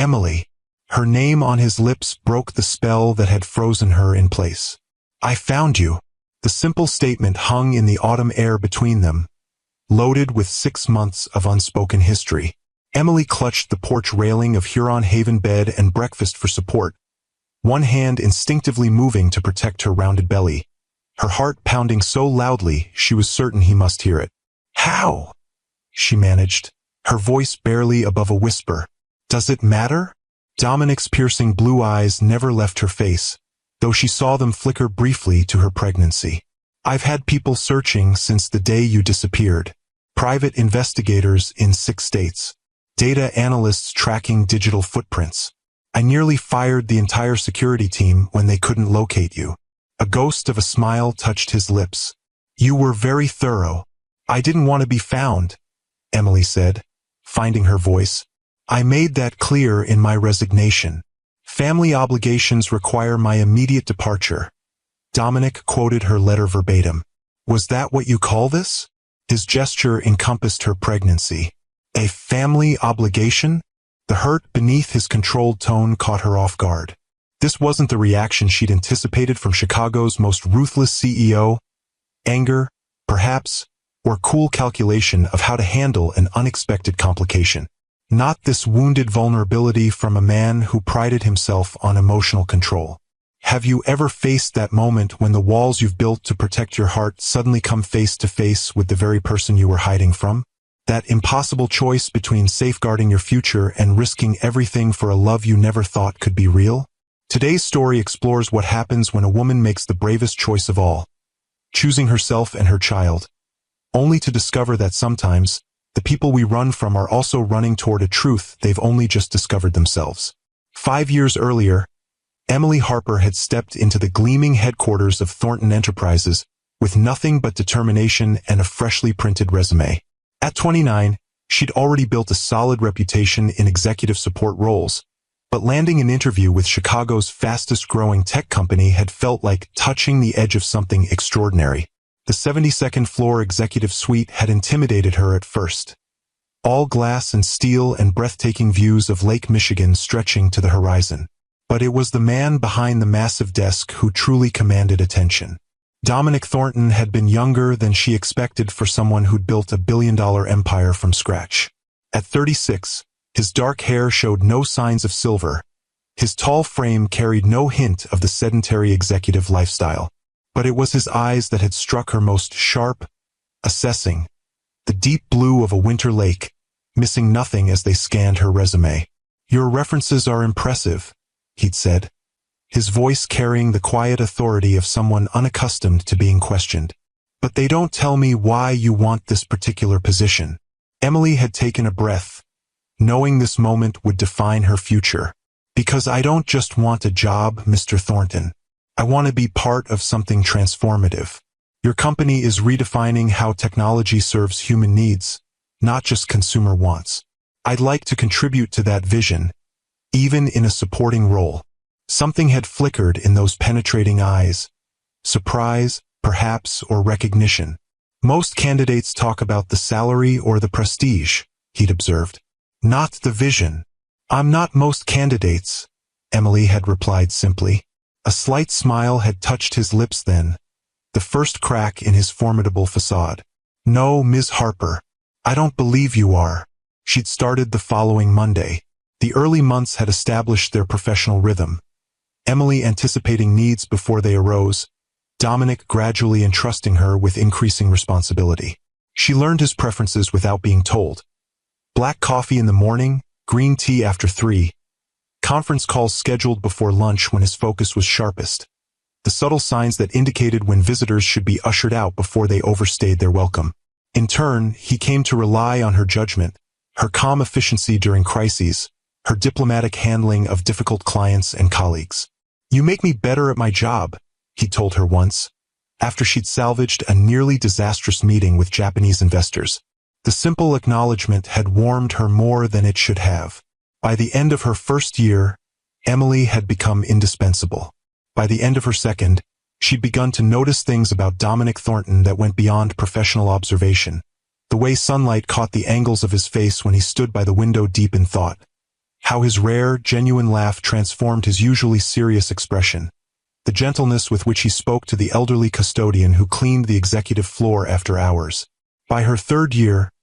Emily. Her name on his lips broke the spell that had frozen her in place. I found you. The simple statement hung in the autumn air between them, loaded with 6 months of unspoken history. Emily clutched the porch railing of Huron Haven bed and breakfast for support, one hand instinctively moving to protect her rounded belly, her heart pounding so loudly she was certain he must hear it. How? She managed, her voice barely above a whisper. Does it matter? Dominic's piercing blue eyes never left her face, though she saw them flicker briefly to her pregnancy. I've had people searching since the day you disappeared. Private investigators in 6 states. Data analysts tracking digital footprints. I nearly fired the entire security team when they couldn't locate you. A ghost of a smile touched his lips. You were very thorough. I didn't want to be found, Emily said, finding her voice. I made that clear in my resignation. Family obligations require my immediate departure. Dominic quoted her letter verbatim. Was that what you call this? His gesture encompassed her pregnancy. A family obligation? The hurt beneath his controlled tone caught her off guard. This wasn't the reaction she'd anticipated from Chicago's most ruthless CEO. Anger, perhaps, or cool calculation of how to handle an unexpected complication. Not this wounded vulnerability from a man who prided himself on emotional control. Have you ever faced that moment when the walls you've built to protect your heart suddenly come face to face with the very person you were hiding from? That impossible choice between safeguarding your future and risking everything for a love you never thought could be real? Today's story explores what happens when a woman makes the bravest choice of all, choosing herself and her child, only to discover that sometimes, the people we run from are also running toward a truth they've only just discovered themselves. 5 years earlier, Emily Harper had stepped into the gleaming headquarters of Thornton Enterprises with nothing but determination and a freshly printed resume. At 29, she'd already built a solid reputation in executive support roles, but landing an interview with Chicago's fastest-growing tech company had felt like touching the edge of something extraordinary. The 72nd floor executive suite had intimidated her at first. All glass and steel and breathtaking views of Lake Michigan stretching to the horizon. But it was the man behind the massive desk who truly commanded attention. Dominic Thornton had been younger than she expected for someone who'd built a billion-dollar empire from scratch. At 36, his dark hair showed no signs of silver. His tall frame carried no hint of the sedentary executive lifestyle. But it was his eyes that had struck her most sharp, assessing, the deep blue of a winter lake, missing nothing as they scanned her resume. Your references are impressive, he'd said, his voice carrying the quiet authority of someone unaccustomed to being questioned. But they don't tell me why you want this particular position. Emily had taken a breath, knowing this moment would define her future. Because I don't just want a job, Mr. Thornton. I want to be part of something transformative. Your company is redefining how technology serves human needs, not just consumer wants. I'd like to contribute to that vision, even in a supporting role. Something had flickered in those penetrating eyes. Surprise, perhaps, or recognition. Most candidates talk about the salary or the prestige, he'd observed. Not the vision. I'm not most candidates, Emily had replied simply. A slight smile had touched his lips then, the first crack in his formidable facade. No, Ms. Harper, I don't believe you are. She'd started the following Monday. The early months had established their professional rhythm. Emily anticipating needs before they arose, Dominic gradually entrusting her with increasing responsibility. She learned his preferences without being told. Black coffee in the morning, green tea after 3. Conference calls scheduled before lunch when his focus was sharpest. The subtle signs that indicated when visitors should be ushered out before they overstayed their welcome. In turn, he came to rely on her judgment, her calm efficiency during crises, her diplomatic handling of difficult clients and colleagues. You make me better at my job, he told her once, after she'd salvaged a nearly disastrous meeting with Japanese investors. The simple acknowledgement had warmed her more than it should have. By the end of her first year, Emily had become indispensable. By the end of her second, she'd begun to notice things about Dominic Thornton that went beyond professional observation. The way sunlight caught the angles of his face when he stood by the window deep in thought. How his rare, genuine laugh transformed his usually serious expression. The gentleness with which he spoke to the elderly custodian who cleaned the executive floor after hours. By her 3rd year,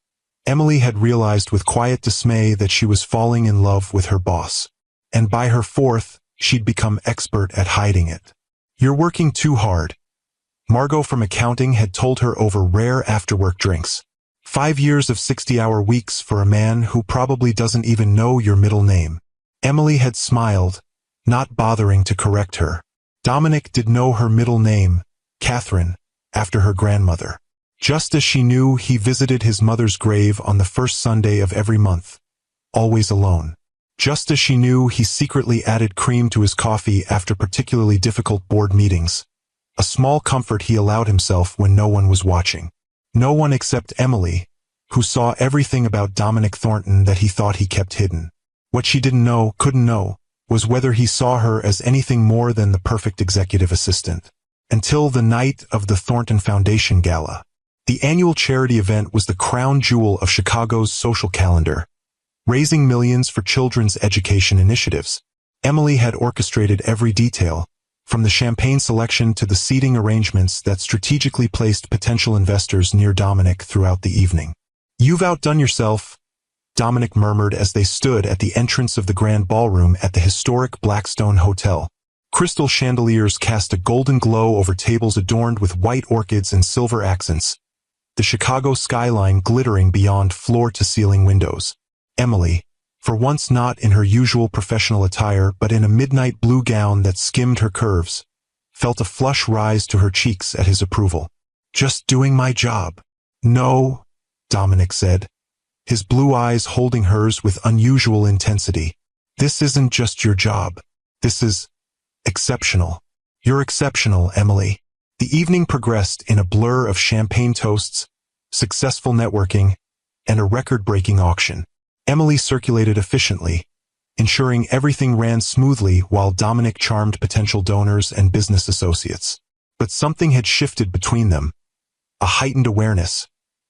Emily had realized with quiet dismay that she was falling in love with her boss. And by her 4th, she'd become expert at hiding it. "You're working too hard," Margot from accounting had told her over rare after-work drinks. 5 years of 60-hour weeks for a man who probably doesn't even know your middle name. Emily had smiled, not bothering to correct her. Dominic did know her middle name, Catherine, after her grandmother. Just as she knew he visited his mother's grave on the first Sunday of every month, always alone. Just as she knew he secretly added cream to his coffee after particularly difficult board meetings. A small comfort he allowed himself when no one was watching. No one except Emily, who saw everything about Dominic Thornton that he thought he kept hidden. What she didn't know, couldn't know, was whether he saw her as anything more than the perfect executive assistant. Until the night of the Thornton Foundation Gala. The annual charity event was the crown jewel of Chicago's social calendar, raising millions for children's education initiatives. Emily had orchestrated every detail, from the champagne selection to the seating arrangements that strategically placed potential investors near Dominic throughout the evening. "You've outdone yourself," Dominic murmured as they stood at the entrance of the grand ballroom at the historic Blackstone Hotel. Crystal chandeliers cast a golden glow over tables adorned with white orchids and silver accents, the Chicago skyline glittering beyond floor-to-ceiling windows. Emily, for once not in her usual professional attire but in a midnight blue gown that skimmed her curves, felt a flush rise to her cheeks at his approval. "Just doing my job." "No," Dominic said, his blue eyes holding hers with unusual intensity. "This isn't just your job. This is exceptional. You're exceptional, Emily." The evening progressed in a blur of champagne toasts, successful networking, and a record-breaking auction. Emily circulated efficiently, ensuring everything ran smoothly while Dominic charmed potential donors and business associates. But something had shifted between them. A heightened awareness,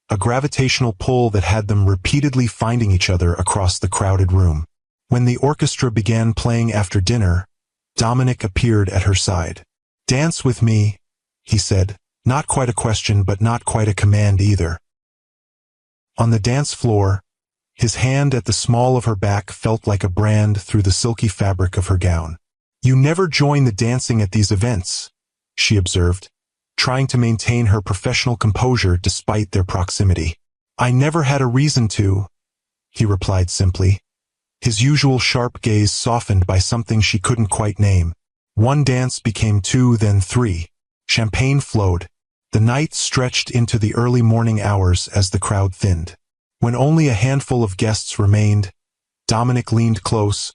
a gravitational pull that had them repeatedly finding each other across the crowded room. When the orchestra began playing after dinner, Dominic appeared at her side. "Dance with me," he said, not quite a question but not quite a command either. On the dance floor, his hand at the small of her back felt like a brand through the silky fabric of her gown. "You never join the dancing at these events," she observed, trying to maintain her professional composure despite their proximity. "I never had a reason to," he replied simply, his usual sharp gaze softened by something she couldn't quite name. One dance became 2, then 3. Champagne flowed. The night stretched into the early morning hours as the crowd thinned. When only a handful of guests remained, Dominic leaned close,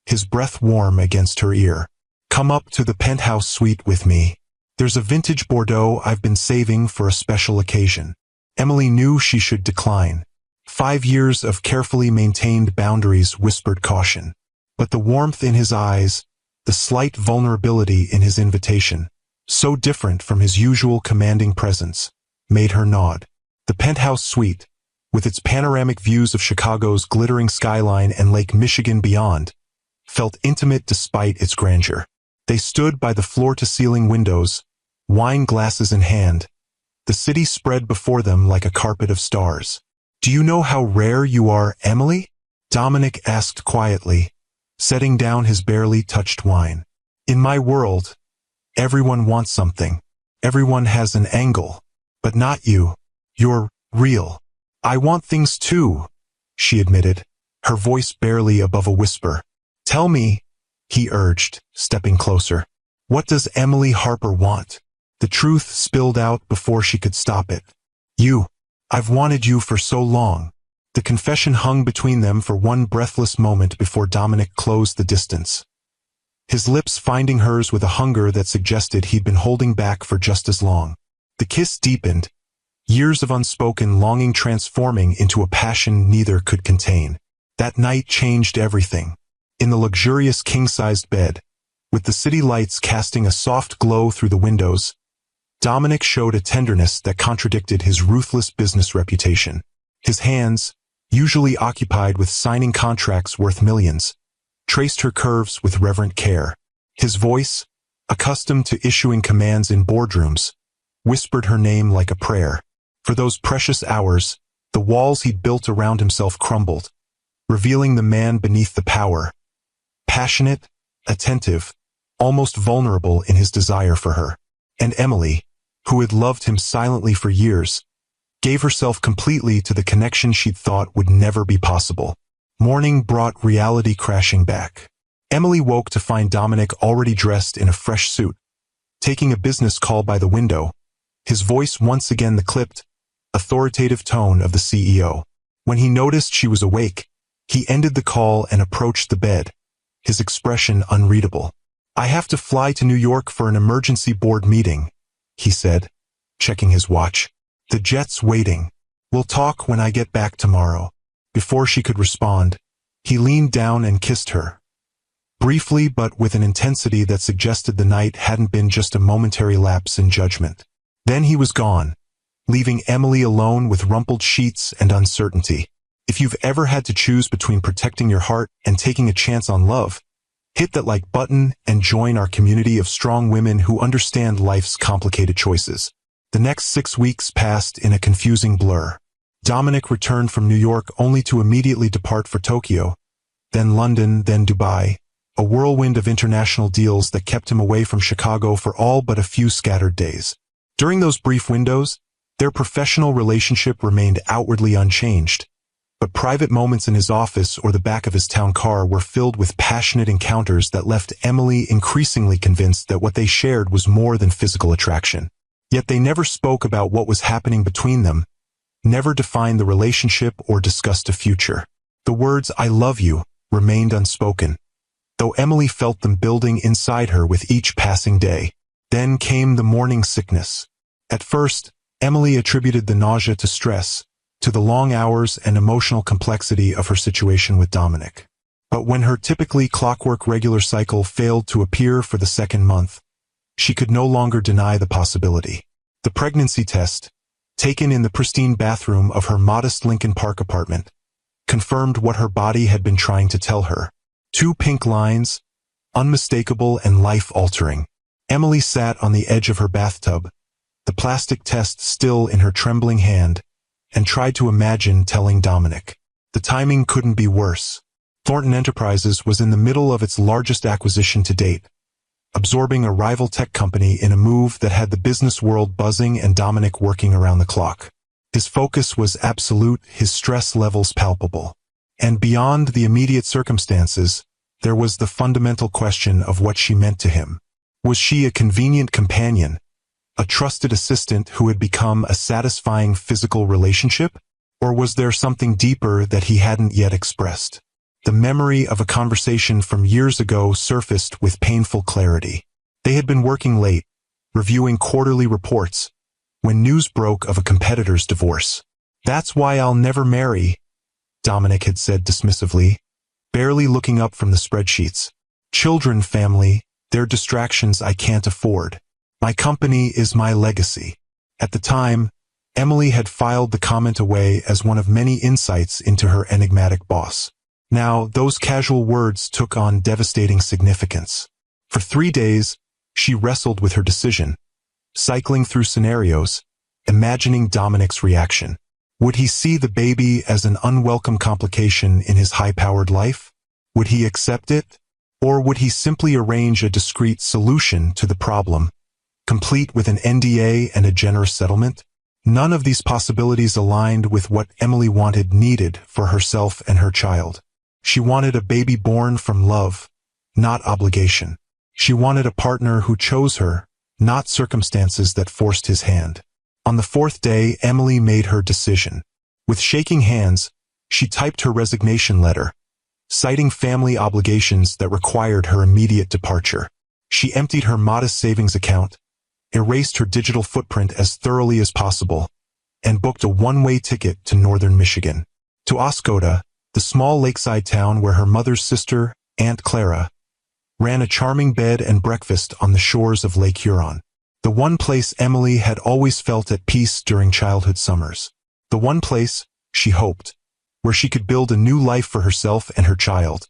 his breath warm against her ear. "Come up to the penthouse suite with me. There's a vintage Bordeaux I've been saving for a special occasion." Emily knew she should decline. 5 years of carefully maintained boundaries whispered caution. But the warmth in his eyes, the slight vulnerability in his invitation, so different from his usual commanding presence, made her nod. The penthouse suite, with its panoramic views of Chicago's glittering skyline and Lake Michigan beyond, felt intimate despite its grandeur. They stood by the floor-to-ceiling windows, wine glasses in hand. The city spread before them like a carpet of stars. "Do you know how rare you are, Emily?" Dominic asked quietly, setting down his barely touched wine. "In my world, everyone wants something. Everyone has an angle. But not you. You're real." "I want things too," she admitted, her voice barely above a whisper. "Tell me," he urged, stepping closer. "What does Emily Harper want?" The truth spilled out before she could stop it. "You. I've wanted you for so long." The confession hung between them for one breathless moment before Dominic closed the distance, his lips finding hers with a hunger that suggested he'd been holding back for just as long. The kiss deepened, years of unspoken longing transforming into a passion neither could contain. That night changed everything. In the luxurious king-sized bed, with the city lights casting a soft glow through the windows, Dominic showed a tenderness that contradicted his ruthless business reputation. His hands, usually occupied with signing contracts worth millions, traced her curves with reverent care. His voice, accustomed to issuing commands in boardrooms, whispered her name like a prayer. For those precious hours, the walls he'd built around himself crumbled, revealing the man beneath the power. Passionate, attentive, almost vulnerable in his desire for her. And Emily, who had loved him silently for years, gave herself completely to the connection she'd thought would never be possible. Morning brought reality crashing back. Emily woke to find Dominic already dressed in a fresh suit, taking a business call by the window, his voice once again the clipped, authoritative tone of the CEO. When he noticed she was awake, he ended the call and approached the bed, his expression unreadable. "I have to fly to New York for an emergency board meeting," he said, checking his watch. "The jet's waiting. We'll talk when I get back tomorrow." Before she could respond, he leaned down and kissed her. Briefly, but with an intensity that suggested the night hadn't been just a momentary lapse in judgment. Then he was gone, leaving Emily alone with rumpled sheets and uncertainty. If you've ever had to choose between protecting your heart and taking a chance on love, hit that like button and join our community of strong women who understand life's complicated choices. The next 6 weeks passed in a confusing blur. Dominic returned from New York only to immediately depart for Tokyo, then London, then Dubai, a whirlwind of international deals that kept him away from Chicago for all but a few scattered days. During those brief windows, their professional relationship remained outwardly unchanged, but private moments in his office or the back of his town car were filled with passionate encounters that left Emily increasingly convinced that what they shared was more than physical attraction. Yet they never spoke about what was happening between them, never defined the relationship or discussed a future. The words "I love you" remained unspoken, though Emily felt them building inside her with each passing day. Then came the morning sickness. At first, Emily attributed the nausea to stress, to the long hours and emotional complexity of her situation with Dominic. But when her typically clockwork regular cycle failed to appear for the second month, she could no longer deny the possibility. The pregnancy test, taken in the pristine bathroom of her modest Lincoln Park apartment, confirmed what her body had been trying to tell her. 2 pink lines, unmistakable and life-altering. Emily sat on the edge of her bathtub, the plastic test still in her trembling hand, and tried to imagine telling Dominic. The timing couldn't be worse. Thornton Enterprises was in the middle of its largest acquisition to date, absorbing a rival tech company in a move that had the business world buzzing and Dominic working around the clock. His focus was absolute, his stress levels palpable. And beyond the immediate circumstances, there was the fundamental question of what she meant to him. Was she a convenient companion, a trusted assistant who had become a satisfying physical relationship? Or was there something deeper that he hadn't yet expressed? The memory of a conversation from years ago surfaced with painful clarity. They had been working late, reviewing quarterly reports, when news broke of a competitor's divorce. "That's why I'll never marry," Dominic had said dismissively, barely looking up from the spreadsheets. "Children, family, they're distractions I can't afford. My company is my legacy." At the time, Emily had filed the comment away as one of many insights into her enigmatic boss. Now, those casual words took on devastating significance. For 3 days, she wrestled with her decision, cycling through scenarios, imagining Dominic's reaction. Would he see the baby as an unwelcome complication in his high-powered life? Would he accept it? Or would he simply arrange a discreet solution to the problem, complete with an NDA and a generous settlement? None of these possibilities aligned with what Emily needed for herself and her child. She wanted a baby born from love, not obligation. She wanted a partner who chose her, not circumstances that forced his hand. On the 4th day, Emily made her decision. With shaking hands, she typed her resignation letter, citing family obligations that required her immediate departure. She emptied her modest savings account, erased her digital footprint as thoroughly as possible, and booked a one-way ticket to northern Michigan. To Oscoda, the small lakeside town where her mother's sister, Aunt Clara, ran a charming bed and breakfast on the shores of Lake Huron. The one place Emily had always felt at peace during childhood summers. The one place, she hoped, where she could build a new life for herself and her child,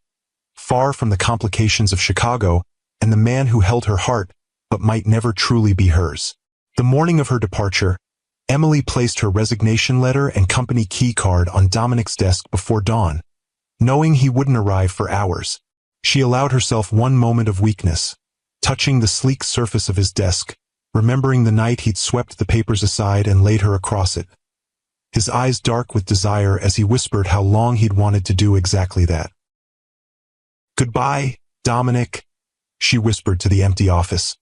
far from the complications of Chicago and the man who held her heart but might never truly be hers. The morning of her departure, Emily placed her resignation letter and company key card on Dominic's desk before dawn. Knowing he wouldn't arrive for hours, she allowed herself one moment of weakness, touching the sleek surface of his desk, remembering the night he'd swept the papers aside and laid her across it. His eyes dark with desire as he whispered how long he'd wanted to do exactly that. "Goodbye, Dominic," she whispered to the empty office,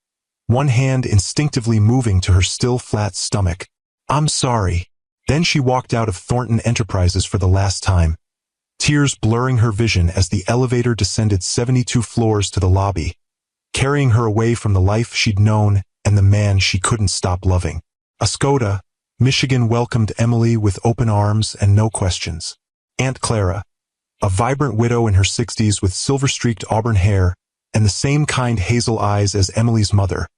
one hand instinctively moving to her still flat stomach. "I'm sorry." Then she walked out of Thornton Enterprises for the last time, tears blurring her vision as the elevator descended 72 floors to the lobby, carrying her away from the life she'd known and the man she couldn't stop loving. Oscoda, Michigan welcomed Emily with open arms and no questions. Aunt Clara, a vibrant widow in her 60s with silver-streaked auburn hair and the same kind hazel eyes as Emily's mother,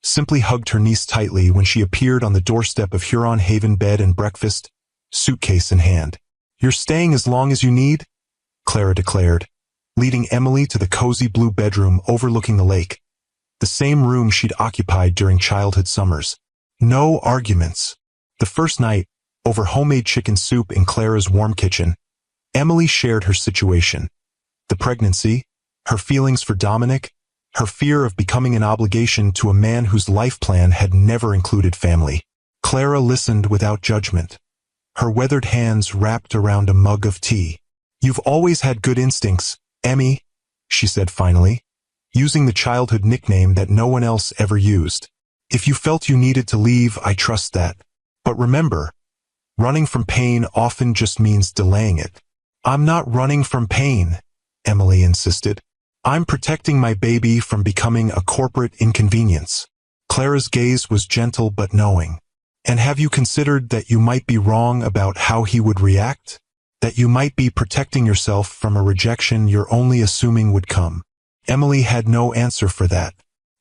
simply hugged her niece tightly when she appeared on the doorstep of Huron Haven bed and breakfast, suitcase in hand. "You're staying as long as you need?" Clara declared, leading Emily to the cozy blue bedroom overlooking the lake, the same room she'd occupied during childhood summers. No arguments. The first night, over homemade chicken soup in Clara's warm kitchen, Emily shared her situation. The pregnancy, her feelings for Dominic, her fear of becoming an obligation to a man whose life plan had never included family. Clara listened without judgment, her weathered hands wrapped around a mug of tea. "You've always had good instincts, Emmy," she said finally, using the childhood nickname that no one else ever used. "If you felt you needed to leave, I trust that. But remember, running from pain often just means delaying it." "I'm not running from pain," Emily insisted. "I'm protecting my baby from becoming a corporate inconvenience." Clara's gaze was gentle but knowing. "And have you considered that you might be wrong about how he would react? That you might be protecting yourself from a rejection you're only assuming would come?" Emily had no answer for that.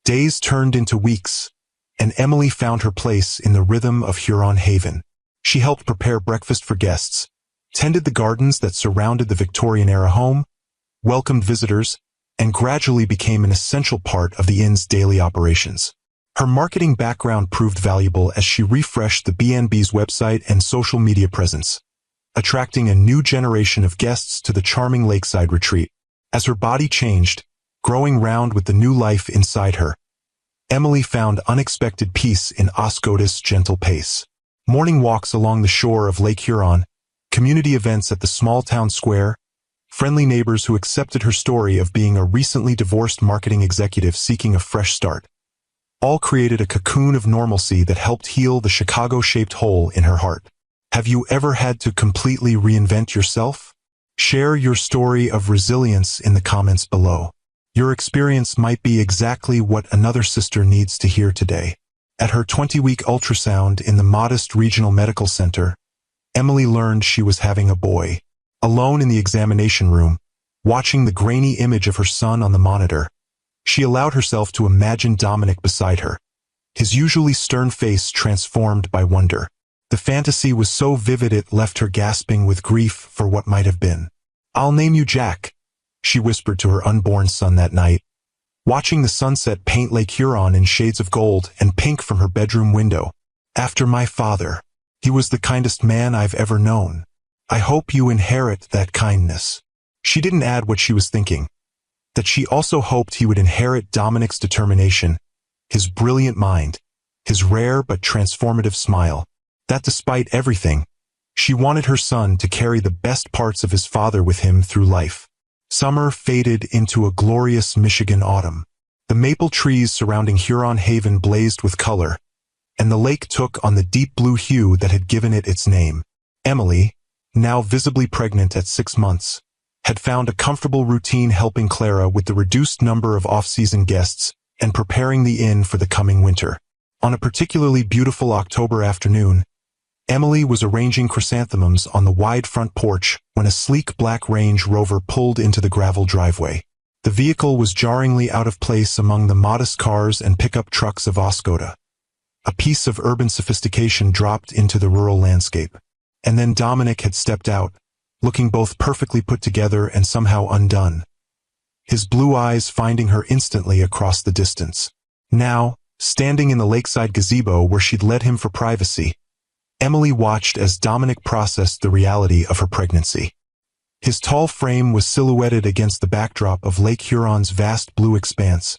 Days turned into weeks, and Emily found her place in the rhythm of Huron Haven. She helped prepare breakfast for guests, tended the gardens that surrounded the Victorian-era home, welcomed visitors, and gradually became an essential part of the inn's daily operations. Her marketing background proved valuable as she refreshed the B&B's website and social media presence, attracting a new generation of guests to the charming lakeside retreat. As her body changed, growing round with the new life inside her, Emily found unexpected peace in Oscoda's gentle pace. Morning walks along the shore of Lake Huron, community events at the small town square, friendly neighbors who accepted her story of being a recently divorced marketing executive seeking a fresh start, all created a cocoon of normalcy that helped heal the Chicago-shaped hole in her heart. Have you ever had to completely reinvent yourself? Share your story of resilience in the comments below. Your experience might be exactly what another sister needs to hear today. At her 20-week ultrasound in the modest regional medical center, Emily learned she was having a boy. Alone in the examination room, watching the grainy image of her son on the monitor, she allowed herself to imagine Dominic beside her, his usually stern face transformed by wonder. The fantasy was so vivid it left her gasping with grief for what might have been. "I'll name you Jack," she whispered to her unborn son that night, watching the sunset paint Lake Huron in shades of gold and pink from her bedroom window. "After my father. He was the kindest man I've ever known. I hope you inherit that kindness." She didn't add what she was thinking, that she also hoped he would inherit Dominic's determination, his brilliant mind, his rare but transformative smile, that despite everything, she wanted her son to carry the best parts of his father with him through life. Summer faded into a glorious Michigan autumn. The maple trees surrounding Huron Haven blazed with color, and the lake took on the deep blue hue that had given it its name. Emily, now visibly pregnant at 6 months, had found a comfortable routine helping Clara with the reduced number of off-season guests and preparing the inn for the coming winter. On a particularly beautiful October afternoon, Emily was arranging chrysanthemums on the wide front porch when a sleek black Range Rover pulled into the gravel driveway. The vehicle was jarringly out of place among the modest cars and pickup trucks of Oscoda. A piece of urban sophistication dropped into the rural landscape. And then Dominic had stepped out, looking both perfectly put together and somehow undone. his blue eyes finding her instantly across the distance. Now, standing in the lakeside gazebo where she'd led him for privacy, Emily watched as Dominic processed the reality of her pregnancy. His tall frame was silhouetted against the backdrop of Lake Huron's vast blue expanse,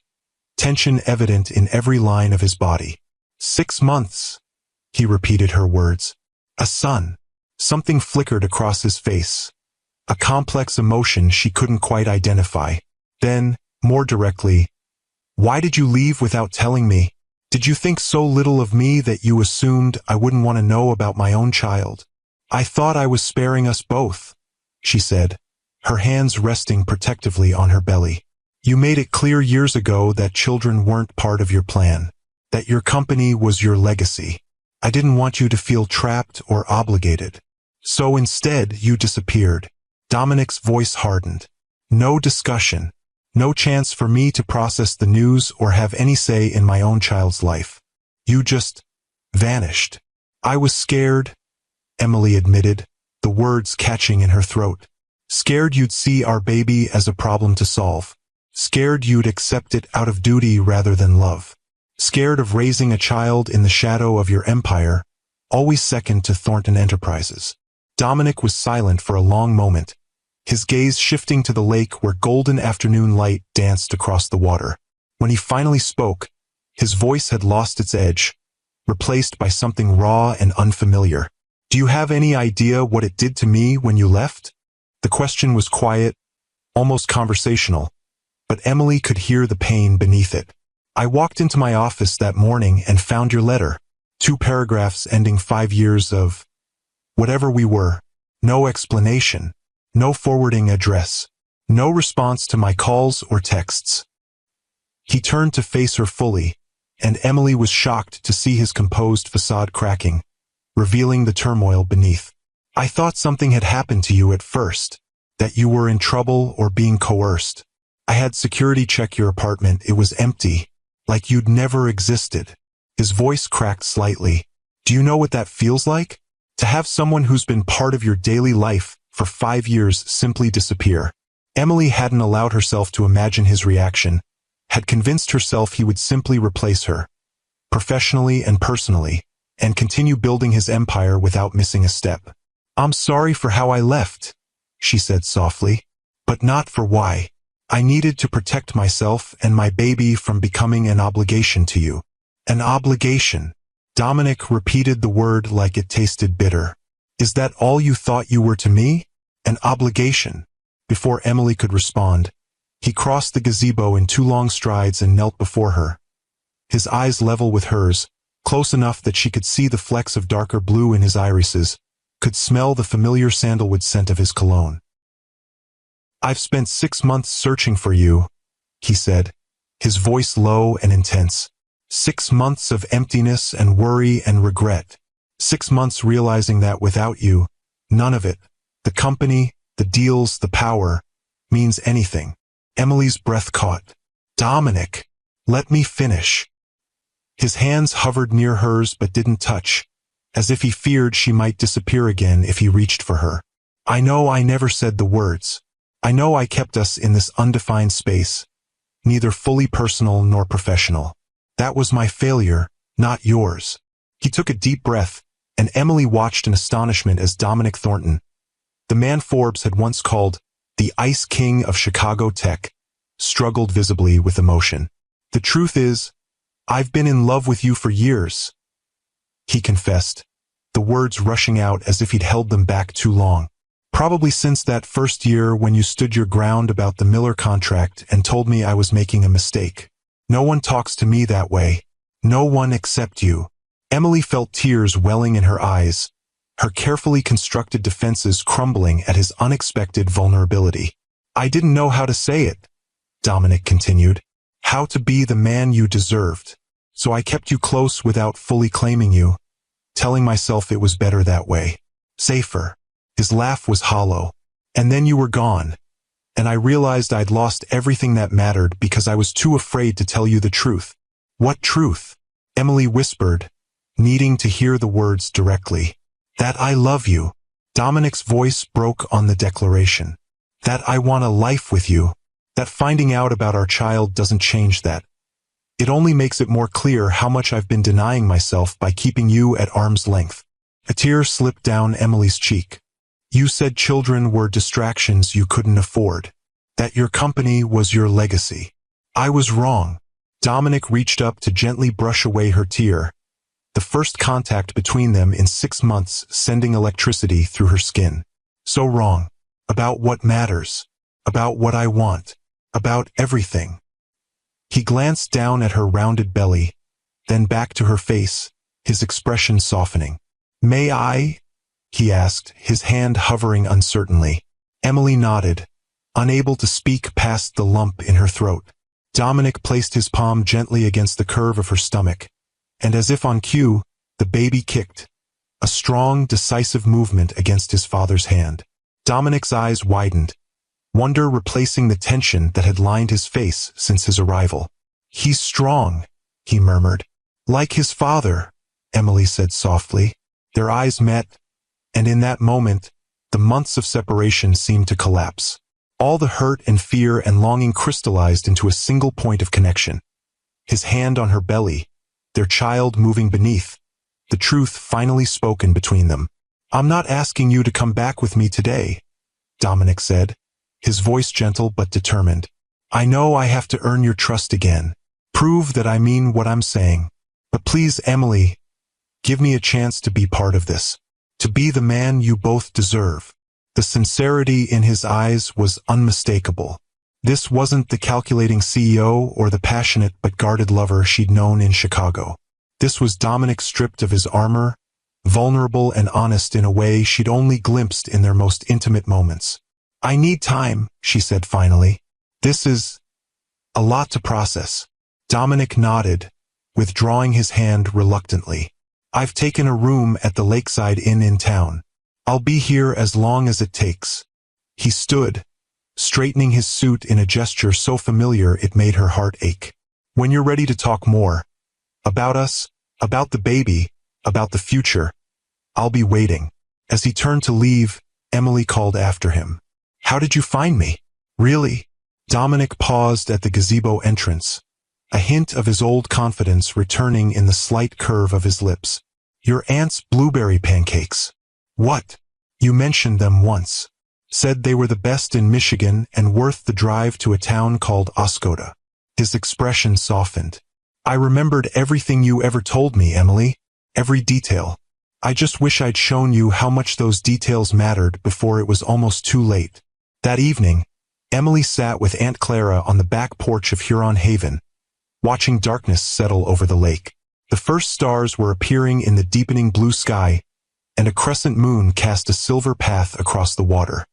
tension evident in every line of his body. 6 months, he repeated her words. A son. Something flickered across his face, a complex emotion she couldn't quite identify. Then, more directly, why did you leave without telling me? Did you think so little of me that you assumed I wouldn't want to know about my own child? I thought I was sparing us both, she said, her hands resting protectively on her belly. You made it clear years ago that children weren't part of your plan, that your company was your legacy. I didn't want you to feel trapped or obligated. So instead, you disappeared. Dominic's voice hardened. No discussion. No chance for me to process the news or have any say in my own child's life. You just vanished. I was scared, Emily admitted, the words catching in her throat. Scared you'd see our baby as a problem to solve. Scared you'd accept it out of duty rather than love. Scared of raising a child in the shadow of your empire, always second to Thornton Enterprises. Dominic was silent for a long moment, his gaze shifting to the lake where golden afternoon light danced across the water. When he finally spoke, his voice had lost its edge, replaced by something raw and unfamiliar. Do you have any idea what it did to me when you left? The question was quiet, almost conversational, but Emily could hear the pain beneath it. I walked into my office that morning and found your letter. 2 paragraphs ending 5 years of whatever we were. No explanation. No forwarding address. No response to my calls or texts. He turned to face her fully, and Emily was shocked to see his composed facade cracking, revealing the turmoil beneath. I thought something had happened to you at first, that you were in trouble or being coerced. I had security check your apartment. It was empty, like you'd never existed. His voice cracked slightly. Do you know what that feels like? To have someone who's been part of your daily life for 5 years simply disappear. Emily hadn't allowed herself to imagine his reaction, had convinced herself he would simply replace her, professionally and personally, and continue building his empire without missing a step. I'm sorry for how I left, she said softly, but not for why. I needed to protect myself and my baby from becoming an obligation to you. An obligation. Dominic repeated the word like it tasted bitter. Is that all you thought you were to me? An obligation. Before Emily could respond, he crossed the gazebo in 2 long strides and knelt before her. His eyes level with hers, close enough that she could see the flecks of darker blue in his irises, could smell the familiar sandalwood scent of his cologne. I've spent 6 months searching for you, he said, his voice low and intense. 6 months of emptiness and worry and regret. 6 months realizing that without you, none of it, the company, the deals, the power, means anything. Emily's breath caught. Dominic, let me finish. His hands hovered near hers but didn't touch, as if he feared she might disappear again if he reached for her. I know I never said the words. I know I kept us in this undefined space, neither fully personal nor professional. That was my failure, not yours. He took a deep breath, and Emily watched in astonishment as Dominic Thornton, the man Forbes had once called the Ice King of Chicago tech, struggled visibly with emotion. The truth is, I've been in love with you for years, he confessed, the words rushing out as if he'd held them back too long. Probably since that first year when you stood your ground about the Miller contract and told me I was making a mistake. No one talks to me that way. No one except you. Emily felt tears welling in her eyes, her carefully constructed defenses crumbling at his unexpected vulnerability. I didn't know how to say it, Dominic continued. How to be the man you deserved. So I kept you close without fully claiming you, telling myself it was better that way. Safer. His laugh was hollow. And then you were gone. And I realized I'd lost everything that mattered because I was too afraid to tell you the truth. What truth? Emily whispered, needing to hear the words directly. That I love you. Dominic's voice broke on the declaration. That I want a life with you. That finding out about our child doesn't change that. It only makes it more clear how much I've been denying myself by keeping you at arm's length." A tear slipped down Emily's cheek. "You said children were distractions you couldn't afford. That your company was your legacy. I was wrong." Dominic reached up to gently brush away her tear, the first contact between them in 6 months sending electricity through her skin. "So wrong. About what matters. About what I want. About everything." He glanced down at her rounded belly, then back to her face, his expression softening. "May I?" he asked, his hand hovering uncertainly. Emily nodded, unable to speak past the lump in her throat. Dominic placed his palm gently against the curve of her stomach, and as if on cue, the baby kicked, a strong, decisive movement against his father's hand. Dominic's eyes widened, wonder replacing the tension that had lined his face since his arrival. "He's strong," he murmured. "Like his father," Emily said softly. Their eyes met, and in that moment, the months of separation seemed to collapse. All the hurt and fear and longing crystallized into a single point of connection. His hand on her belly, their child moving beneath, the truth finally spoken between them. "I'm not asking you to come back with me today," Dominic said, his voice gentle but determined. "I know I have to earn your trust again, prove that I mean what I'm saying. But please, Emily, give me a chance to be part of this, to be the man you both deserve." The sincerity in his eyes was unmistakable. This wasn't the calculating CEO or the passionate but guarded lover she'd known in Chicago. This was Dominic stripped of his armor, vulnerable and honest in a way she'd only glimpsed in their most intimate moments. "I need time," she said finally. "This is a lot to process." Dominic nodded, withdrawing his hand reluctantly. "I've taken a room at the Lakeside Inn in town. I'll be here as long as it takes." He stood, straightening his suit in a gesture so familiar it made her heart ache. "When you're ready to talk more, about us, about the baby, about the future, I'll be waiting." As he turned to leave, Emily called after him. "How did you find me? Really?" Dominic paused at the gazebo entrance, a hint of his old confidence returning in the slight curve of his lips. "Your aunt's blueberry pancakes." "What?" "You mentioned them once. Said they were the best in Michigan and worth the drive to a town called Oscoda." His expression softened. "I remembered everything you ever told me, Emily. Every detail. I just wish I'd shown you how much those details mattered before it was almost too late." That evening, Emily sat with Aunt Clara on the back porch of Huron Haven, watching darkness settle over the lake. The first stars were appearing in the deepening blue sky, and a crescent moon cast a silver path across the water.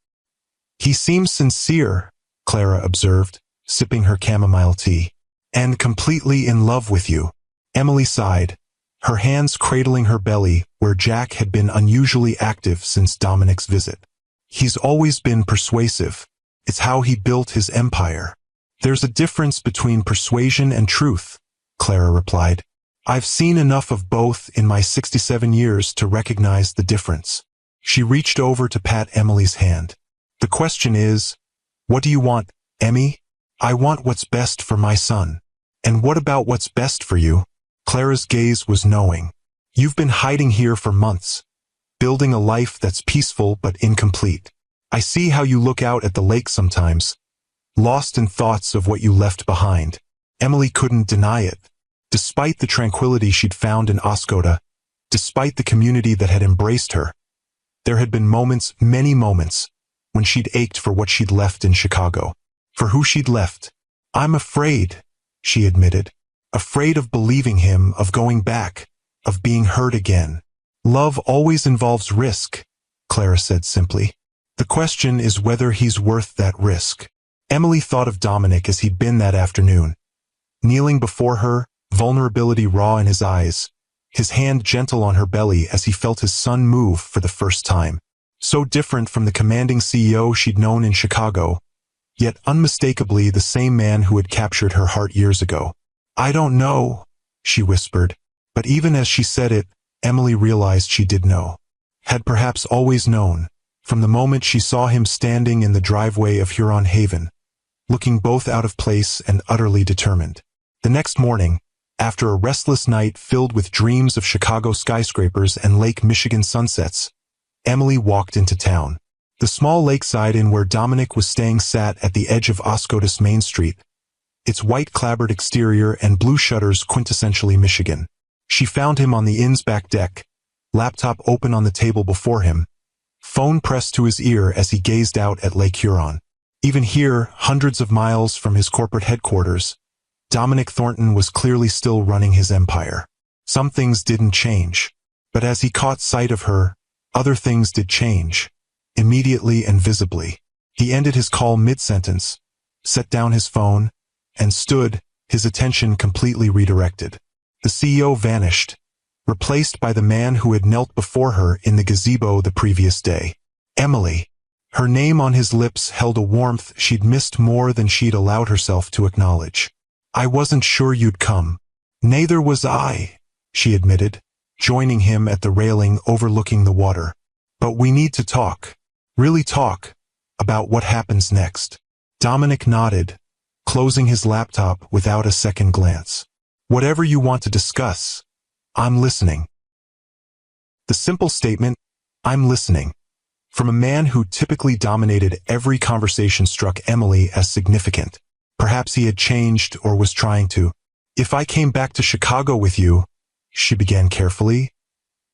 "He seems sincere," Clara observed, sipping her chamomile tea. "And completely in love with you." Emily sighed, her hands cradling her belly where Jack had been unusually active since Dominic's visit. "He's always been persuasive. It's how he built his empire." "There's a difference between persuasion and truth," Clara replied. "I've seen enough of both in my 67 years to recognize the difference." She reached over to pat Emily's hand. "The question is, what do you want, Emmy?" "I want what's best for my son." "And what about what's best for you?" Clara's gaze was knowing. "You've been hiding here for months, building a life that's peaceful but incomplete. I see how you look out at the lake sometimes, lost in thoughts of what you left behind." Emily couldn't deny it. Despite the tranquility she'd found in Oscoda, despite the community that had embraced her, there had been moments, many moments, when she'd ached for what she'd left in Chicago, for who she'd left. "I'm afraid," she admitted, "afraid of believing him, of going back, of being hurt again." "Love always involves risk," Clara said simply. "The question is whether he's worth that risk." Emily thought of Dominic as he'd been that afternoon, kneeling before her, vulnerability raw in his eyes, his hand gentle on her belly as he felt his son move for the first time. So different from the commanding CEO she'd known in Chicago, yet unmistakably the same man who had captured her heart years ago. "I don't know," she whispered, but even as she said it, Emily realized she did know. Had perhaps always known, from the moment she saw him standing in the driveway of Huron Haven, looking both out of place and utterly determined. The next morning, after a restless night filled with dreams of Chicago skyscrapers and Lake Michigan sunsets, Emily walked into town. The small lakeside inn where Dominic was staying sat at the edge of Oscoda's Main Street, its white clapboard exterior and blue shutters quintessentially Michigan. She found him on the inn's back deck, laptop open on the table before him, phone pressed to his ear as he gazed out at Lake Huron. Even here, hundreds of miles from his corporate headquarters, Dominic Thornton was clearly still running his empire. Some things didn't change, but as he caught sight of her, other things did change, immediately and visibly. He ended his call mid-sentence, set down his phone, and stood, his attention completely redirected. The CEO vanished, replaced by the man who had knelt before her in the gazebo the previous day. Emily. Her name on his lips held a warmth she'd missed more than she'd allowed herself to acknowledge. "I wasn't sure you'd come." "Neither was I," she admitted, joining him at the railing overlooking the water. "But we need to talk. Really talk. About what happens next." Dominic nodded, closing his laptop without a second glance. "Whatever you want to discuss. I'm listening." The simple statement, "I'm listening," from a man who typically dominated every conversation struck Emily as significant. Perhaps he had changed or was trying to. "If I came back to Chicago with you," she began carefully,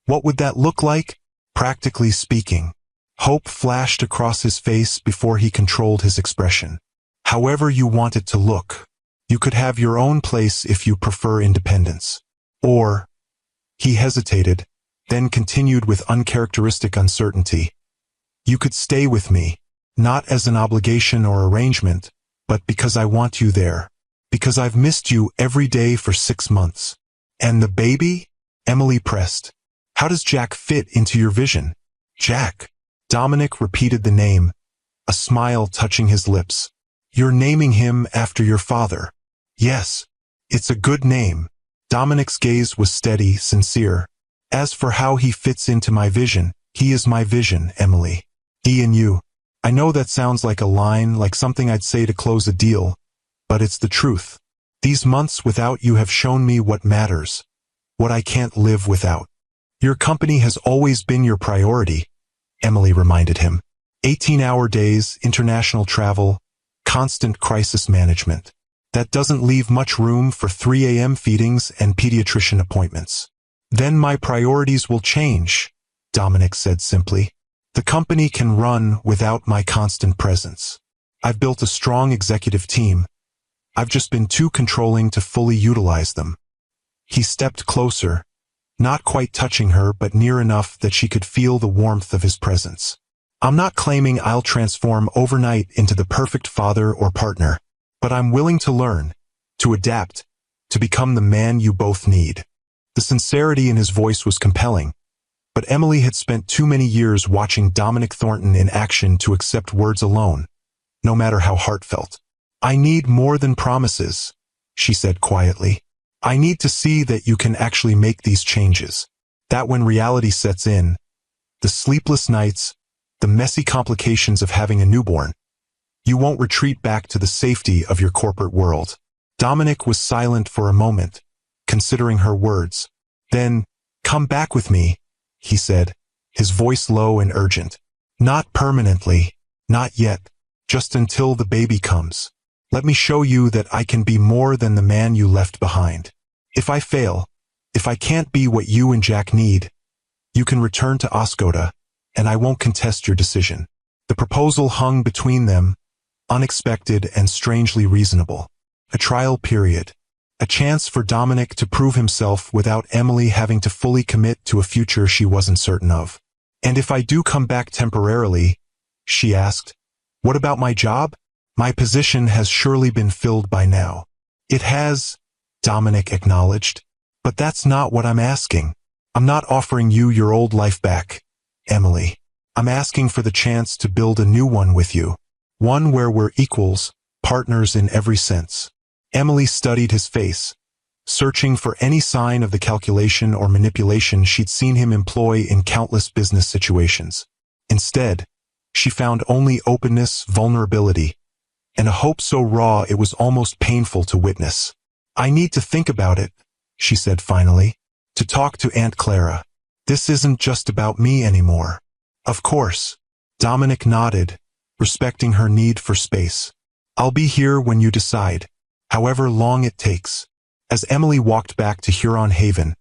"what would that look like? Practically speaking." Hope flashed across his face before he controlled his expression. "However you want it to look. You could have your own place if you prefer independence. Or," he hesitated, then continued with uncharacteristic uncertainty, "you could stay with me, not as an obligation or arrangement, but because I want you there. Because I've missed you every day for 6 months. And the baby?" Emily pressed. "How does Jack fit into your vision?" "Jack." Dominic repeated the name, a smile touching his lips. "You're naming him after your father." "Yes. It's a good name." Dominic's gaze was steady, sincere. "As for how he fits into my vision, he is my vision, Emily. He and you. I know that sounds like a line, like something I'd say to close a deal, but it's the truth. These months without you have shown me what matters, what I can't live without." "Your company has always been your priority," Emily reminded him. 18-hour days, international travel, constant crisis management. That doesn't leave much room for 3 a.m. feedings and pediatrician appointments. "Then my priorities will change," Dominic said simply. "The company can run without my constant presence. I've built a strong executive team. I've just been too controlling to fully utilize them." He stepped closer, not quite touching her but near enough that she could feel the warmth of his presence. "I'm not claiming I'll transform overnight into the perfect father or partner, but I'm willing to learn, to adapt, to become the man you both need." The sincerity in his voice was compelling, but Emily had spent too many years watching Dominic Thornton in action to accept words alone, no matter how heartfelt. "I need more than promises," she said quietly. "I need to see that you can actually make these changes. That when reality sets in, the sleepless nights, the messy complications of having a newborn, you won't retreat back to the safety of your corporate world." Dominic was silent for a moment, considering her words. Then, "Come back with me," he said, his voice low and urgent. "Not permanently, not yet, just until the baby comes. Let me show you that I can be more than the man you left behind. If I fail, if I can't be what you and Jack need, you can return to Oscoda, and I won't contest your decision." The proposal hung between them, unexpected and strangely reasonable. A trial period. A chance for Dominic to prove himself without Emily having to fully commit to a future she wasn't certain of. "And if I do come back temporarily," she asked, "what about my job? My position has surely been filled by now." "It has," Dominic acknowledged. "But that's not what I'm asking. I'm not offering you your old life back, Emily. I'm asking for the chance to build a new one with you. One where we're equals, partners in every sense." Emily studied his face, searching for any sign of the calculation or manipulation she'd seen him employ in countless business situations. Instead, she found only openness, vulnerability, and a hope so raw it was almost painful to witness. "I need to think about it," she said finally. "To talk to Aunt Clara. This isn't just about me anymore." "Of course." Dominic nodded, respecting her need for space. "I'll be here when you decide, however long it takes." As Emily walked back to Huron Haven,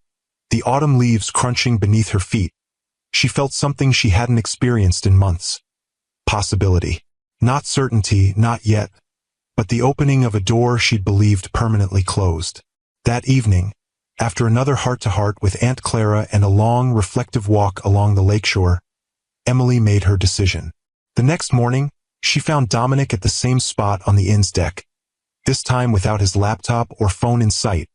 the autumn leaves crunching beneath her feet, she felt something she hadn't experienced in months. Possibility. Not certainty, not yet, but the opening of a door she'd believed permanently closed. That evening, after another heart-to-heart with Aunt Clara and a long, reflective walk along the lakeshore, Emily made her decision. The next morning, she found Dominic at the same spot on the inn's deck, this time without his laptop or phone in sight,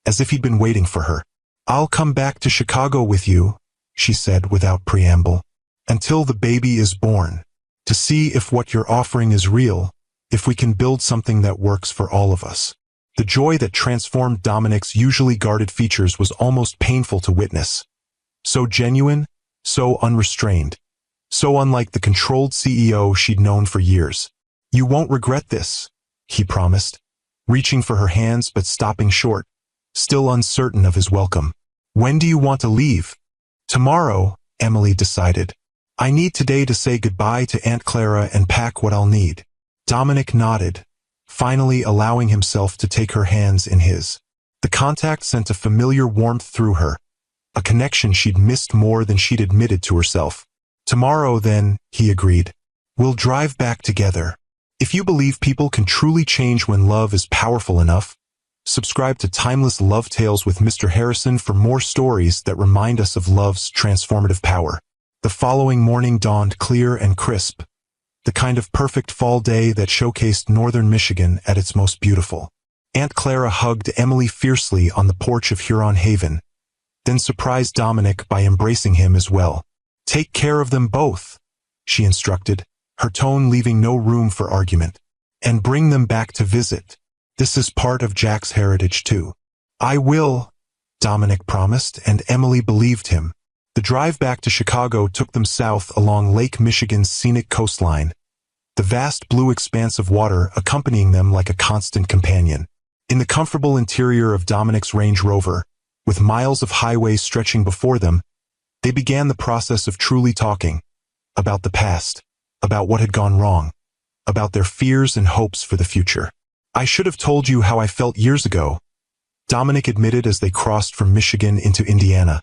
as if he'd been waiting for her. "I'll come back to Chicago with you," she said without preamble, "until the baby is born, to see if what you're offering is real, if we can build something that works for all of us." The joy that transformed Dominic's usually guarded features was almost painful to witness. So genuine, so unrestrained, so unlike the controlled CEO she'd known for years. "You won't regret this," he promised, reaching for her hands but stopping short, still uncertain of his welcome. "When do you want to leave?" "Tomorrow," Emily decided. "I need today to say goodbye to Aunt Clara and pack what I'll need." Dominic nodded, finally allowing himself to take her hands in his. The contact sent a familiar warmth through her, a connection she'd missed more than she'd admitted to herself. "Tomorrow, then," he agreed. "We'll drive back together." If you believe people can truly change when love is powerful enough, subscribe to Timeless Love Tales with Mr. Harrison for more stories that remind us of love's transformative power. The following morning dawned clear and crisp, the kind of perfect fall day that showcased northern Michigan at its most beautiful. Aunt Clara hugged Emily fiercely on the porch of Huron Haven, then surprised Dominic by embracing him as well. "Take care of them both," she instructed, her tone leaving no room for argument. "And bring them back to visit. This is part of Jack's heritage too." "I will," Dominic promised, and Emily believed him. The drive back to Chicago took them south along Lake Michigan's scenic coastline, the vast blue expanse of water accompanying them like a constant companion. In the comfortable interior of Dominic's Range Rover, with miles of highway stretching before them, they began the process of truly talking about the past, about what had gone wrong, about their fears and hopes for the future. "I should have told you how I felt years ago," Dominic admitted as they crossed from Michigan into Indiana,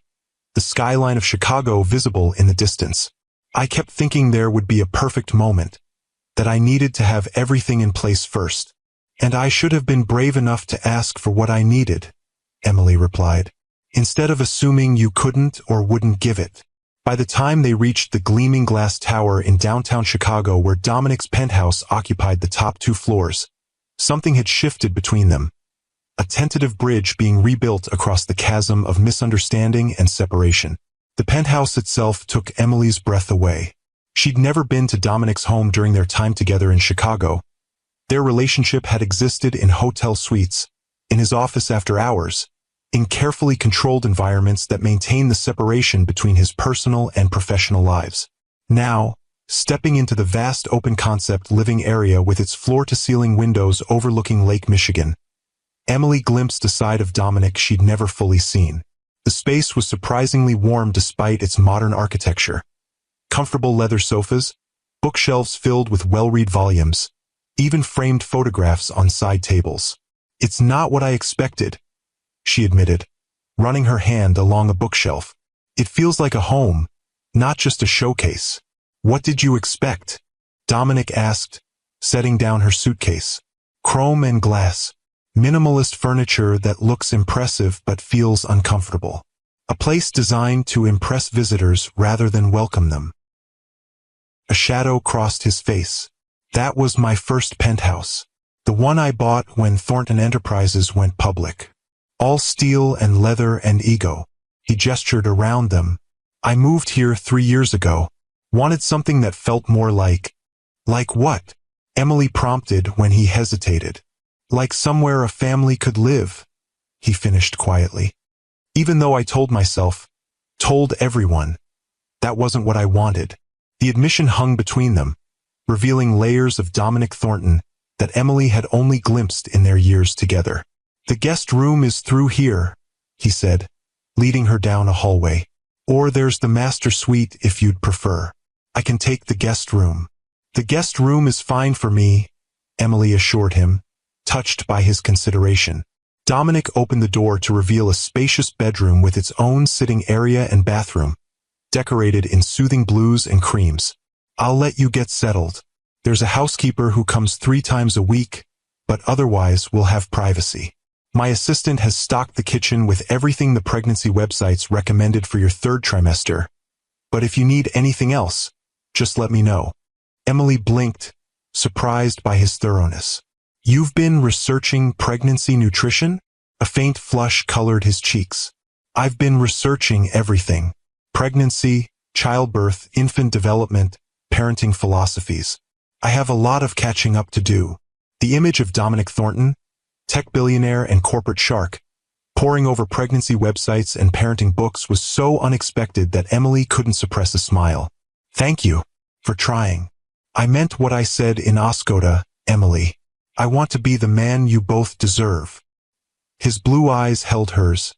the skyline of Chicago visible in the distance. "I kept thinking there would be a perfect moment, that I needed to have everything in place first. And I should have been brave enough to ask for what I needed," Emily replied, "instead of assuming you couldn't or wouldn't give it." By the time they reached the gleaming glass tower in downtown Chicago where Dominic's penthouse occupied the top 2 floors, something had shifted between them. A tentative bridge being rebuilt across the chasm of misunderstanding and separation. The penthouse itself took Emily's breath away. She'd never been to Dominic's home during their time together in Chicago. Their relationship had existed in hotel suites, in his office after hours, in carefully controlled environments that maintained the separation between his personal and professional lives. Now, stepping into the vast open-concept living area with its floor-to-ceiling windows overlooking Lake Michigan, Emily glimpsed a side of Dominic she'd never fully seen. The space was surprisingly warm despite its modern architecture. Comfortable leather sofas, bookshelves filled with well-read volumes, even framed photographs on side tables. "It's not what I expected," she admitted, running her hand along a bookshelf. "It feels like a home, not just a showcase." "What did you expect?" Dominic asked, setting down her suitcase. "Chrome and glass. Minimalist furniture that looks impressive but feels uncomfortable. A place designed to impress visitors rather than welcome them." A shadow crossed his face. "That was my first penthouse. The one I bought when Thornton Enterprises went public. All steel and leather and ego." He gestured around them. "I moved here 3 years ago. Wanted something that felt more like..." "Like what?" Emily prompted when he hesitated. "Like somewhere a family could live," he finished quietly. "Even though I told myself, told everyone, that wasn't what I wanted." The admission hung between them, revealing layers of Dominic Thornton that Emily had only glimpsed in their years together. "The guest room is through here," he said, leading her down a hallway. "Or there's the master suite if you'd prefer. I can take the guest room." "The guest room is fine for me," Emily assured him, touched by his consideration. Dominic opened the door to reveal a spacious bedroom with its own sitting area and bathroom, decorated in soothing blues and creams. "I'll let you get settled. There's a housekeeper who comes 3 times a week, but otherwise we'll have privacy. My assistant has stocked the kitchen with everything the pregnancy websites recommended for your 3rd trimester. But if you need anything else, just let me know." Emily blinked, surprised by his thoroughness. "You've been researching pregnancy nutrition?" A faint flush colored his cheeks. "I've been researching everything. Pregnancy, childbirth, infant development, parenting philosophies. I have a lot of catching up to do." The image of Dominic Thornton, tech billionaire and corporate shark, poring over pregnancy websites and parenting books was so unexpected that Emily couldn't suppress a smile. "Thank you for trying. I meant what I said in Oscoda, Emily. I want to be the man you both deserve." His blue eyes held hers,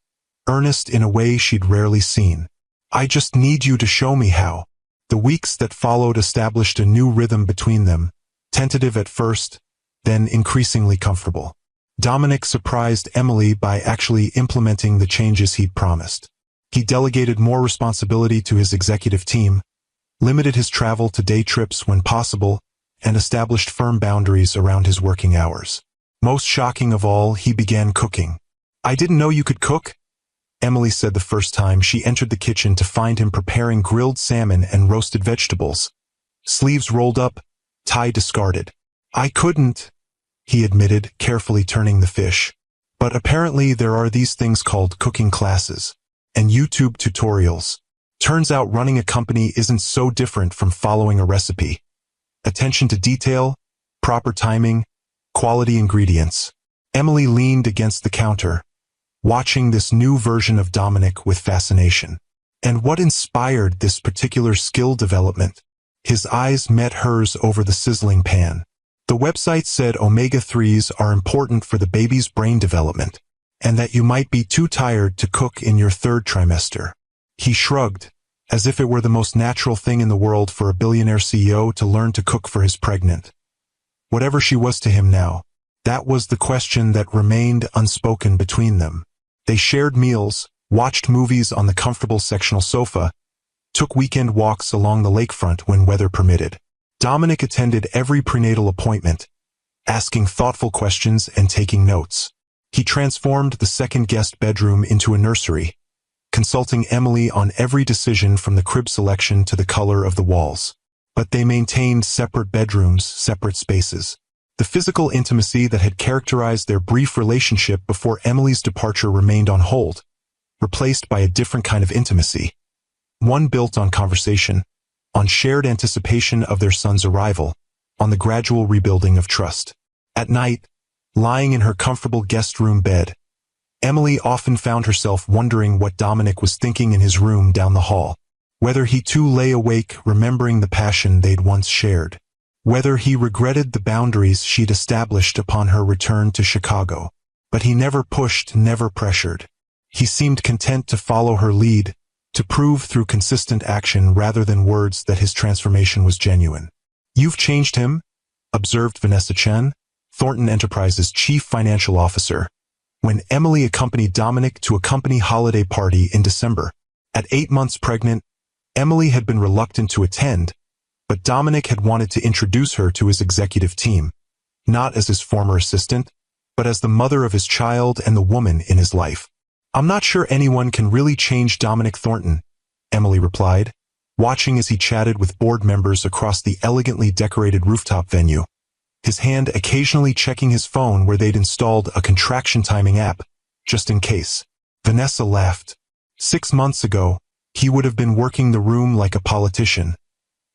earnest in a way she'd rarely seen. "I just need you to show me how." The weeks that followed established a new rhythm between them, tentative at first, then increasingly comfortable. Dominic surprised Emily by actually implementing the changes he'd promised. He delegated more responsibility to his executive team, limited his travel to day trips when possible, and established firm boundaries around his working hours. Most shocking of all, he began cooking. "I didn't know you could cook," Emily said the first time she entered the kitchen to find him preparing grilled salmon and roasted vegetables, sleeves rolled up, tie discarded. "I couldn't," he admitted, carefully turning the fish. "But apparently there are these things called cooking classes and YouTube tutorials. Turns out running a company isn't so different from following a recipe. Attention to detail, proper timing, quality ingredients." Emily leaned against the counter, watching this new version of Dominic with fascination. And what inspired this particular skill development? His eyes met hers over the sizzling pan. "The website said omega-3s are important for the baby's brain development, and that you might be too tired to cook in your 3rd trimester. He shrugged, as if it were the most natural thing in the world for a billionaire CEO to learn to cook for his pregnant. Whatever she was to him now, that was the question that remained unspoken between them. They shared meals, watched movies on the comfortable sectional sofa, took weekend walks along the lakefront when weather permitted. Dominic attended every prenatal appointment, asking thoughtful questions and taking notes. He transformed the second guest bedroom into a nursery, consulting Emily on every decision from the crib selection to the color of the walls. But they maintained separate bedrooms, separate spaces. The physical intimacy that had characterized their brief relationship before Emily's departure remained on hold, replaced by a different kind of intimacy. One built on conversation, on shared anticipation of their son's arrival, on the gradual rebuilding of trust. At night, lying in her comfortable guest room bed, Emily often found herself wondering what Dominic was thinking in his room down the hall. Whether he too lay awake remembering the passion they'd once shared. Whether he regretted the boundaries she'd established upon her return to Chicago. But he never pushed, never pressured. He seemed content to follow her lead, to prove through consistent action rather than words that his transformation was genuine. "You've changed him," observed Vanessa Chen, Thornton Enterprises' chief financial officer, when Emily accompanied Dominic to a company holiday party in December. At 8 months pregnant, Emily had been reluctant to attend, but Dominic had wanted to introduce her to his executive team, not as his former assistant, but as the mother of his child and the woman in his life. "I'm not sure anyone can really change Dominic Thornton," Emily replied, watching as he chatted with board members across the elegantly decorated rooftop venue, his hand occasionally checking his phone where they'd installed a contraction timing app, just in case. Vanessa laughed. 6 months ago, he would have been working the room like a politician,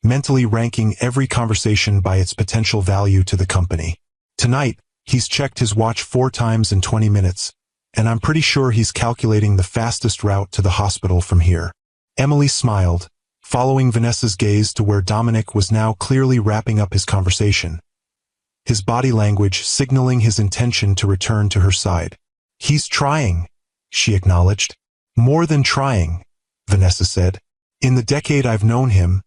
mentally ranking every conversation by its potential value to the company. Tonight, he's checked his watch 4 times in 20 minutes, and I'm pretty sure he's calculating the fastest route to the hospital from here. Emily smiled, following Vanessa's gaze to where Dominic was now clearly wrapping up his conversation. his body language signaling his intention to return to her side. "He's trying," she acknowledged. "More than trying," Vanessa said. "In the decade I've known him,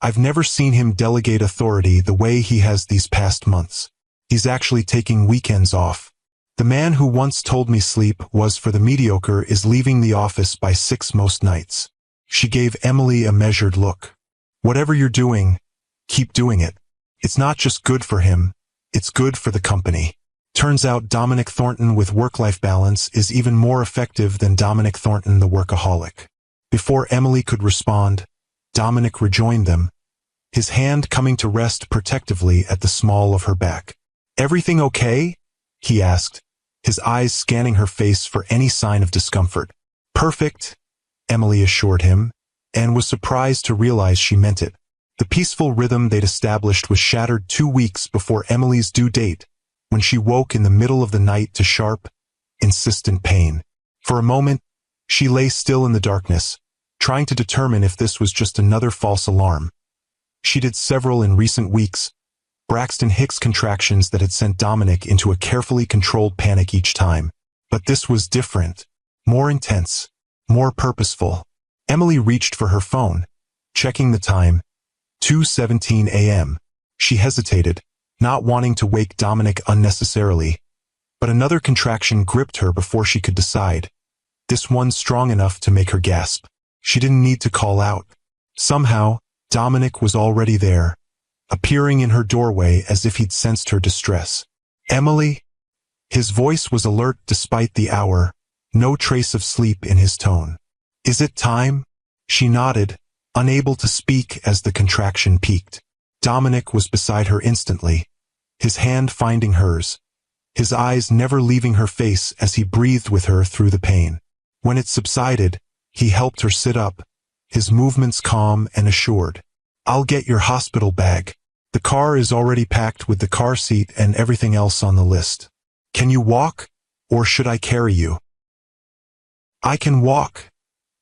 I've never seen him delegate authority the way he has these past months. He's actually taking weekends off. The man who once told me sleep was for the mediocre is leaving the office by 6 most nights." She gave Emily a measured look. "Whatever you're doing, keep doing it. It's not just good for him, it's good for the company." Turns out Dominic Thornton with work-life balance is even more effective than Dominic Thornton the workaholic. Before Emily could respond, Dominic rejoined them, his hand coming to rest protectively at the small of her back. "Everything okay?" he asked, his eyes scanning her face for any sign of discomfort. "Perfect," Emily assured him, and was surprised to realize she meant it. The peaceful rhythm they'd established was shattered 2 weeks before Emily's due date, when she woke in the middle of the night to sharp, insistent pain. For a moment, she lay still in the darkness, trying to determine if this was just another false alarm. She did several in recent weeks, Braxton Hicks contractions that had sent Dominic into a carefully controlled panic each time. But this was different, more intense, more purposeful. Emily reached for her phone, checking the time, 2:17 a.m. She hesitated, not wanting to wake Dominic unnecessarily, but another contraction gripped her before she could decide. This one strong enough to make her gasp. She didn't need to call out. Somehow, Dominic was already there, appearing in her doorway as if he'd sensed her distress. "Emily?" His voice was alert despite the hour, no trace of sleep in his tone. "Is it time?" She nodded, unable to speak as the contraction peaked. Dominic was beside her instantly, his hand finding hers, his eyes never leaving her face as he breathed with her through the pain. When it subsided, he helped her sit up, his movements calm and assured. "I'll get your hospital bag. The car is already packed with the car seat and everything else on the list. Can you walk, or should I carry you?" "I can walk,"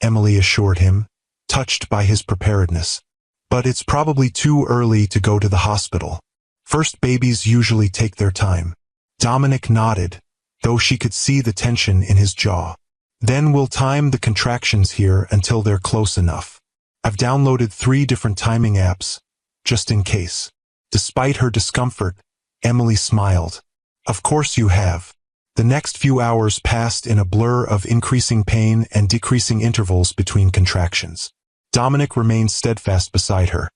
Emily assured him, touched by his preparedness. "But it's probably too early to go to the hospital. First babies usually take their time." Dominic nodded, though she could see the tension in his jaw. "Then we'll time the contractions here until they're close enough. I've downloaded 3 different timing apps, just in case." Despite her discomfort, Emily smiled. "Of course you have." The next few hours passed in a blur of increasing pain and decreasing intervals between contractions. Dominic remained steadfast beside her,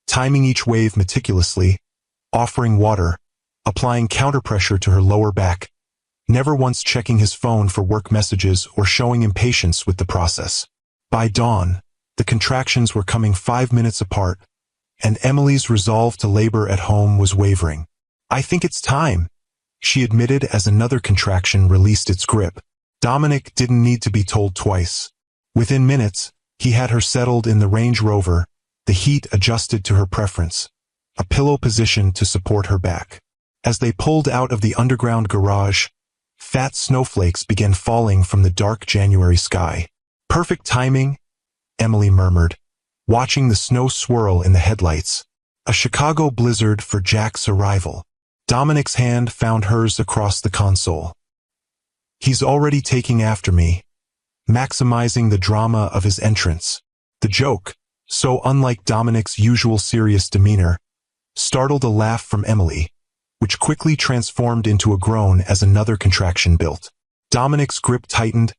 timing each wave meticulously, offering water, applying counterpressure to her lower back, never once checking his phone for work messages or showing impatience with the process. By dawn, the contractions were coming 5 minutes apart, and Emily's resolve to labor at home was wavering. "I think it's time," she admitted as another contraction released its grip. Dominic didn't need to be told twice. Within minutes, he had her settled in the Range Rover, the heat adjusted to her preference, a pillow position to support her back. As they pulled out of the underground garage, fat snowflakes began falling from the dark January sky. "Perfect timing," Emily murmured, watching the snow swirl in the headlights. A Chicago blizzard for Jack's arrival. Dominic's hand found hers across the console. "He's already taking after me," maximizing the drama of his entrance. The joke, so unlike Dominic's usual serious demeanor, startled a laugh from Emily, which quickly transformed into a groan as another contraction built. Dominic's grip tightened,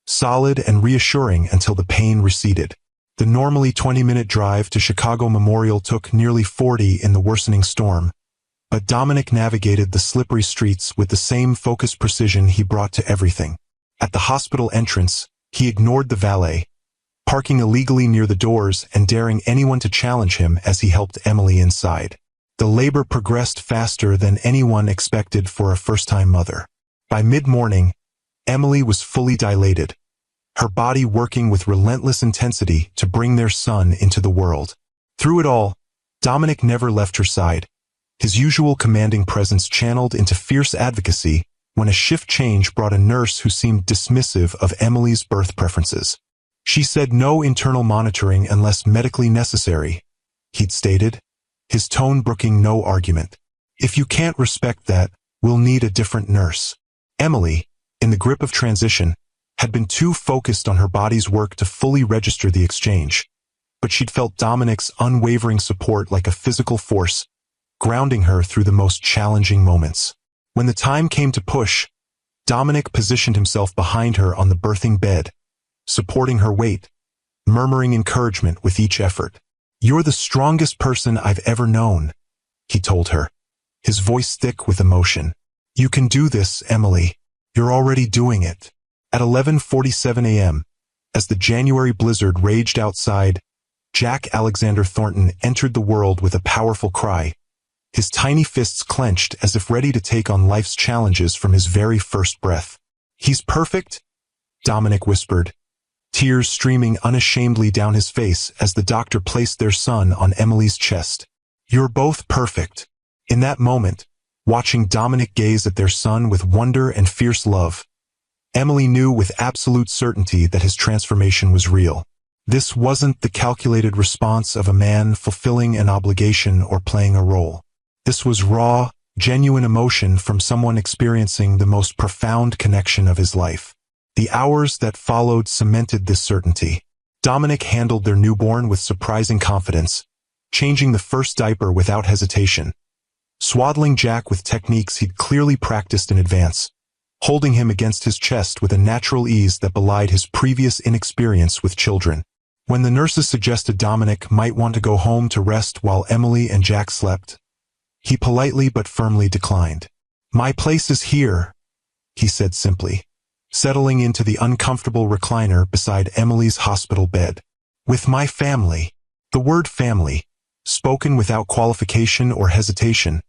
solid and reassuring until the pain receded. The normally 20-minute drive to Chicago Memorial took nearly 40 in the worsening storm, but Dominic navigated the slippery streets with the same focused precision he brought to everything. At the hospital entrance, he ignored the valet, parking illegally near the doors and daring anyone to challenge him as he helped Emily inside. The labor progressed faster than anyone expected for a first-time mother. By mid-morning, Emily was fully dilated, her body working with relentless intensity to bring their son into the world. Through it all, Dominic never left her side, his usual commanding presence channeled into fierce advocacy when a shift change brought a nurse who seemed dismissive of Emily's birth preferences. "She said no internal monitoring unless medically necessary," he'd stated, his tone brooking no argument. If you can't respect that, we'll need a different nurse. Emily, in the grip of transition, had been too focused on her body's work to fully register the exchange, but she'd felt Dominic's unwavering support like a physical force, grounding her through the most challenging moments. When the time came to push, Dominic positioned himself behind her on the birthing bed, supporting her weight, murmuring encouragement with each effort. "You're the strongest person I've ever known," he told her, his voice thick with emotion. "You can do this, Emily. You're already doing it." At 11:47 a.m., as the January blizzard raged outside, Jack Alexander Thornton entered the world with a powerful cry, his tiny fists clenched as if ready to take on life's challenges from his very first breath. "He's perfect," Dominic whispered, tears streaming unashamedly down his face as the doctor placed their son on Emily's chest. "You're both perfect." In that moment, watching Dominic gaze at their son with wonder and fierce love, Emily knew with absolute certainty that his transformation was real. This wasn't the calculated response of a man fulfilling an obligation or playing a role. This was raw, genuine emotion from someone experiencing the most profound connection of his life. The hours that followed cemented this certainty. Dominic handled their newborn with surprising confidence, changing the first diaper without hesitation, swaddling Jack with techniques he'd clearly practiced in advance, holding him against his chest with a natural ease that belied his previous inexperience with children. When the nurses suggested Dominic might want to go home to rest while Emily and Jack slept, he politely but firmly declined. "My place is here," he said simply, settling into the uncomfortable recliner beside Emily's hospital bed. "With my family." The word family, spoken without qualification or hesitation,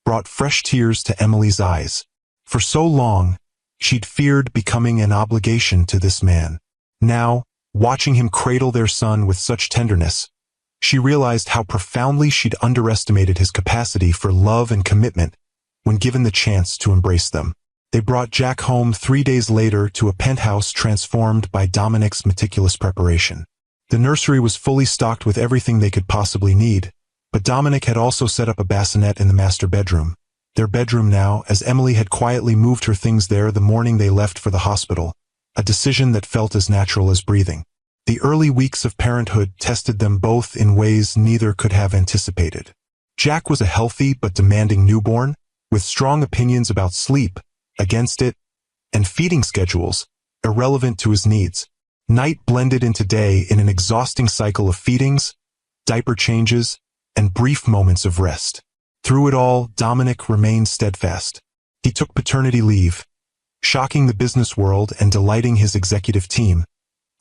brought fresh tears to Emily's eyes. For so long, she'd feared becoming an obligation to this man. Now, watching him cradle their son with such tenderness, she realized how profoundly she'd underestimated his capacity for love and commitment when given the chance to embrace them. They brought Jack home 3 days later to a penthouse transformed by Dominic's meticulous preparation. The nursery was fully stocked with everything they could possibly need, but Dominic had also set up a bassinet in the master bedroom. Their bedroom now, as Emily had quietly moved her things there the morning they left for the hospital, a decision that felt as natural as breathing. The early weeks of parenthood tested them both in ways neither could have anticipated. Jack was a healthy but demanding newborn, with strong opinions about sleep, against it, and feeding schedules, irrelevant to his needs. Night blended into day in an exhausting cycle of feedings, diaper changes, and brief moments of rest. Through it all, Dominic remained steadfast. He took paternity leave, shocking the business world and delighting his executive team,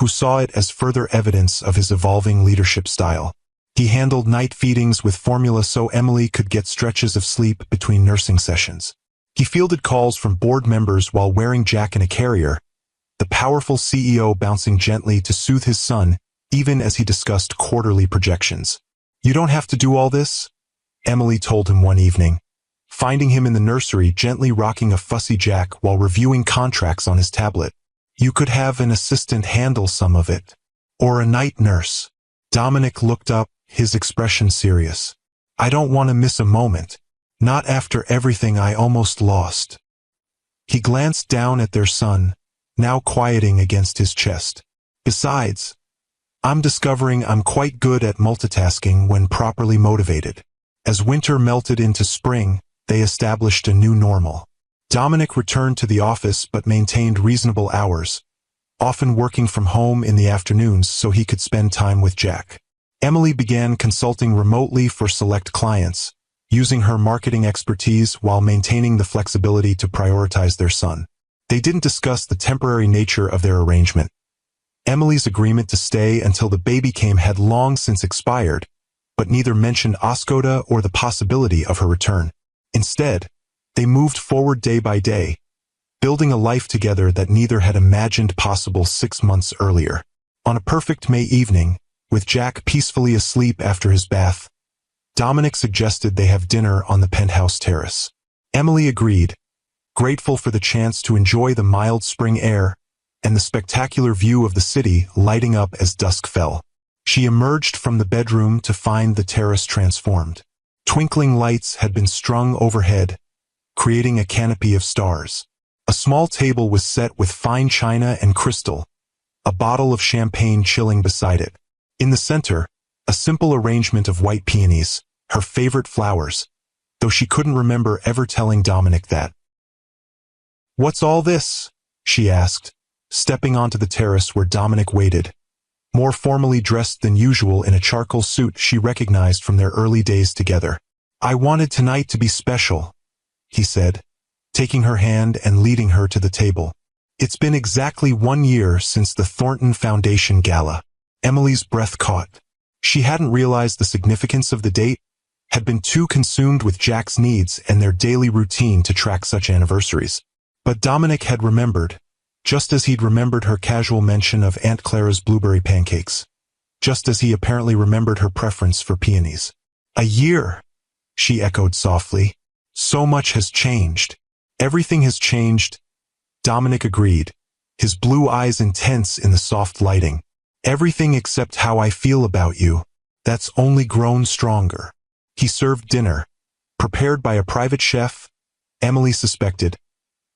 who saw it as further evidence of his evolving leadership style. He handled night feedings with formula so Emily could get stretches of sleep between nursing sessions. He fielded calls from board members while wearing Jack in a carrier, the powerful CEO bouncing gently to soothe his son, even as he discussed quarterly projections. "You don't have to do all this," Emily told him one evening, finding him in the nursery gently rocking a fussy Jack while reviewing contracts on his tablet. "You could have an assistant handle some of it. Or a night nurse." Dominic looked up, his expression serious. "I don't want to miss a moment. Not after everything I almost lost." He glanced down at their son, now quieting against his chest. "Besides, I'm discovering I'm quite good at multitasking when properly motivated." As winter melted into spring, they established a new normal. Dominic returned to the office but maintained reasonable hours, often working from home in the afternoons so he could spend time with Jack. Emily began consulting remotely for select clients, using her marketing expertise while maintaining the flexibility to prioritize their son. They didn't discuss the temporary nature of their arrangement. Emily's agreement to stay until the baby came had long since expired, but neither mentioned Oscoda or the possibility of her return. Instead, they moved forward day by day, building a life together that neither had imagined possible 6 months earlier. On a perfect May evening, with Jack peacefully asleep after his bath, Dominic suggested they have dinner on the penthouse terrace. Emily agreed, grateful for the chance to enjoy the mild spring air and the spectacular view of the city lighting up as dusk fell. She emerged from the bedroom to find the terrace transformed. Twinkling lights had been strung overhead, creating a canopy of stars. A small table was set with fine china and crystal, a bottle of champagne chilling beside it. In the center, a simple arrangement of white peonies, her favorite flowers, though she couldn't remember ever telling Dominic that. "What's all this?" she asked, stepping onto the terrace where Dominic waited, more formally dressed than usual in a charcoal suit she recognized from their early days together. "I wanted tonight to be special," he said, taking her hand and leading her to the table. "It's been exactly 1 year since the Thornton Foundation Gala." Emily's breath caught. She hadn't realized the significance of the date, had been too consumed with Jack's needs and their daily routine to track such anniversaries. But Dominic had remembered, just as he'd remembered her casual mention of Aunt Clara's blueberry pancakes, just as he apparently remembered her preference for peonies. "A year," she echoed softly. "So much has changed." "Everything has changed," Dominic agreed, his blue eyes intense in the soft lighting. "Everything except how I feel about you. That's only grown stronger." He served dinner, prepared by a private chef, Emily suspected,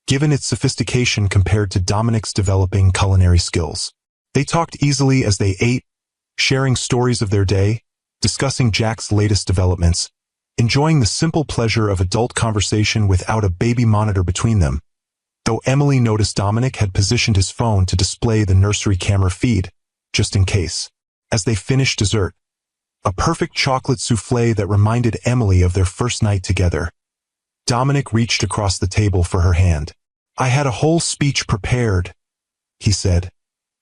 given its sophistication compared to Dominic's developing culinary skills. They talked easily as they ate, sharing stories of their day, discussing Jack's latest developments, enjoying the simple pleasure of adult conversation without a baby monitor between them. Though Emily noticed Dominic had positioned his phone to display the nursery camera feed, just in case. As they finished dessert, a perfect chocolate souffle that reminded Emily of their first night together, Dominic reached across the table for her hand. "I had a whole speech prepared," he said,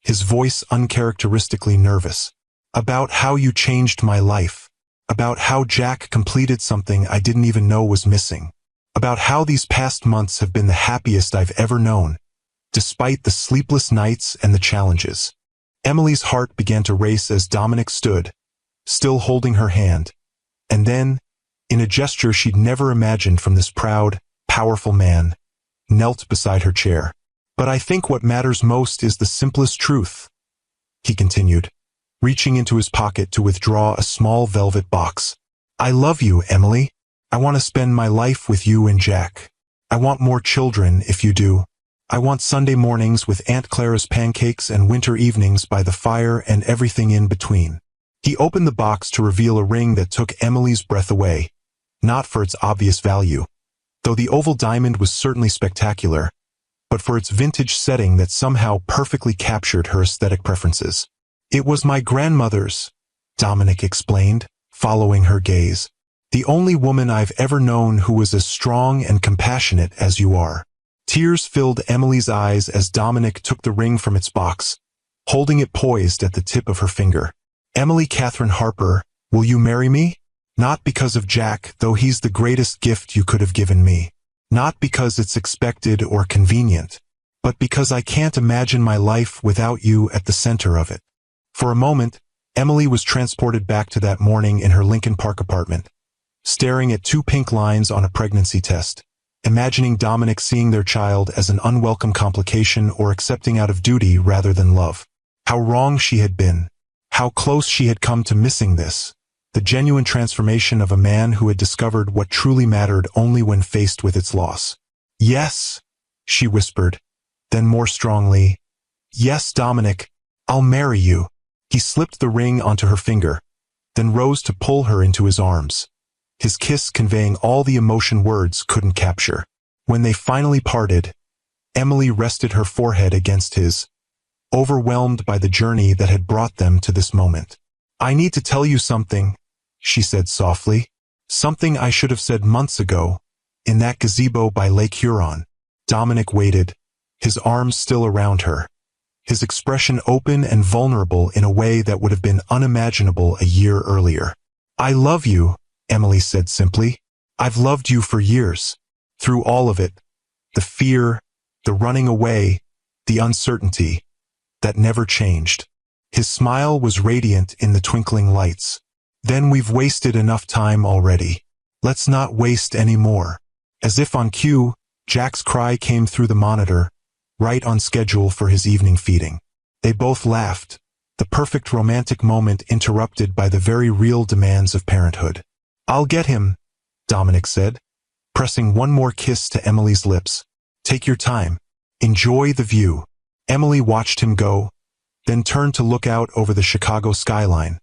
his voice uncharacteristically nervous, "about how you changed my life, about how Jack completed something I didn't even know was missing, about how these past months have been the happiest I've ever known, despite the sleepless nights and the challenges." Emily's heart began to race as Dominic stood, still holding her hand, and then, in a gesture she'd never imagined from this proud, powerful man, knelt beside her chair. "But I think what matters most is the simplest truth," he continued, reaching into his pocket to withdraw a small velvet box. "I love you, Emily. I want to spend my life with you and Jack. I want more children if you do. I want Sunday mornings with Aunt Clara's pancakes and winter evenings by the fire and everything in between." He opened the box to reveal a ring that took Emily's breath away, not for its obvious value, though the oval diamond was certainly spectacular, but for its vintage setting that somehow perfectly captured her aesthetic preferences. "It was my grandmother's," Dominic explained, following her gaze. "The only woman I've ever known who was as strong and compassionate as you are." Tears filled Emily's eyes as Dominic took the ring from its box, holding it poised at the tip of her finger. "Emily Catherine Harper, will you marry me? Not because of Jack, though he's the greatest gift you could have given me. Not because it's expected or convenient, but because I can't imagine my life without you at the center of it." For a moment, Emily was transported back to that morning in her Lincoln Park apartment, staring at 2 pink lines on a pregnancy test, imagining Dominic seeing their child as an unwelcome complication or accepting out of duty rather than love. How wrong she had been. How close she had come to missing this. The genuine transformation of a man who had discovered what truly mattered only when faced with its loss. "Yes," she whispered, then more strongly, "Yes, Dominic, I'll marry you." He slipped the ring onto her finger, then rose to pull her into his arms, his kiss conveying all the emotion words couldn't capture. When they finally parted, Emily rested her forehead against his, overwhelmed by the journey that had brought them to this moment. "I need to tell you something," she said softly. "Something I should have said months ago, in that gazebo by Lake Huron." Dominic waited, his arms still around her, his expression open and vulnerable in a way that would have been unimaginable a year earlier. "I love you," Emily said simply. "I've loved you for years. Through all of it, the fear, the running away, the uncertainty, that never changed." His smile was radiant in the twinkling lights. "Then we've wasted enough time already. Let's not waste any more." As if on cue, Jack's cry came through the monitor, right on schedule for his evening feeding. They both laughed, the perfect romantic moment interrupted by the very real demands of parenthood. "I'll get him," Dominic said, pressing one more kiss to Emily's lips. Take your time. Enjoy the view. Emily watched him go, then turned to look out over the Chicago skyline,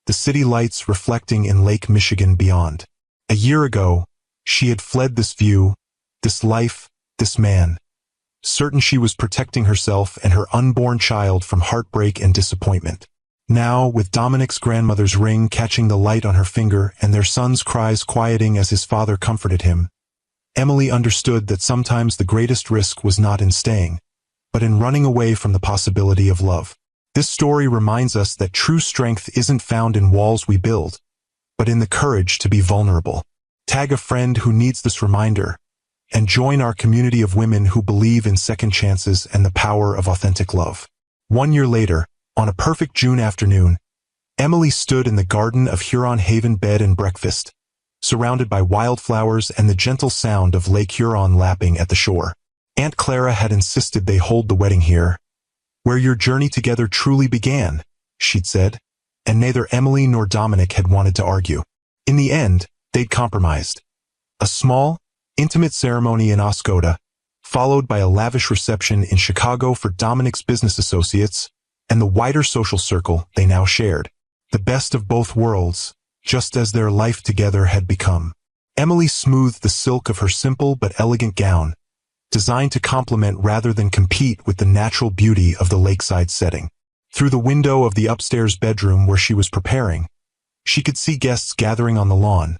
the city lights reflecting in Lake Michigan beyond. A year ago, she had fled this view, this life, this man, certain she was protecting herself and her unborn child from heartbreak and disappointment. Now, with Dominic's grandmother's ring catching the light on her finger and their son's cries quieting as his father comforted him, Emily understood that sometimes the greatest risk was not in staying, but in running away from the possibility of love. This story reminds us that true strength isn't found in walls we build, but in the courage to be vulnerable. Tag a friend who needs this reminder, and join our community of women who believe in second chances and the power of authentic love. 1 year later, on a perfect June afternoon, Emily stood in the garden of Huron Haven Bed and Breakfast, surrounded by wildflowers and the gentle sound of Lake Huron lapping at the shore. Aunt Clara had insisted they hold the wedding here, where your journey together truly began, she'd said, and neither Emily nor Dominic had wanted to argue. In the end, they'd compromised. A small, intimate ceremony in Oscoda, followed by a lavish reception in Chicago for Dominic's business associates and the wider social circle they now shared. The best of both worlds, just as their life together had become. Emily smoothed the silk of her simple but elegant gown, designed to complement rather than compete with the natural beauty of the lakeside setting. Through the window of the upstairs bedroom where she was preparing, she could see guests gathering on the lawn,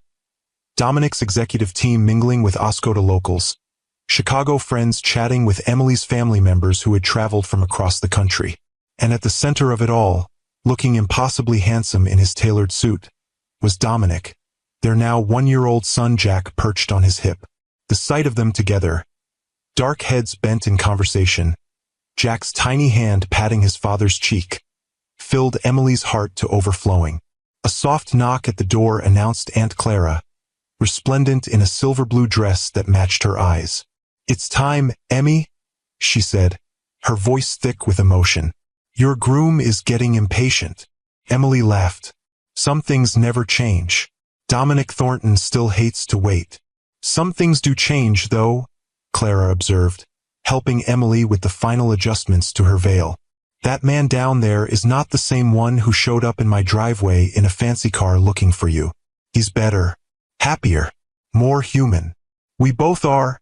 Dominic's executive team mingling with Oscoda locals, Chicago friends chatting with Emily's family members who had traveled from across the country. And at the center of it all, looking impossibly handsome in his tailored suit, was Dominic, their now 1-year-old son Jack perched on his hip. The sight of them together, dark heads bent in conversation, Jack's tiny hand patting his father's cheek, filled Emily's heart to overflowing. A soft knock at the door announced Aunt Clara, resplendent in a silver-blue dress that matched her eyes. "It's time, Emmy," she said, her voice thick with emotion. "Your groom is getting impatient." Emily laughed. "Some things never change. Dominic Thornton still hates to wait." "Some things do change, though," Clara observed, helping Emily with the final adjustments to her veil. "That man down there is not the same one who showed up in my driveway in a fancy car looking for you. He's better, happier, more human." "We both are,"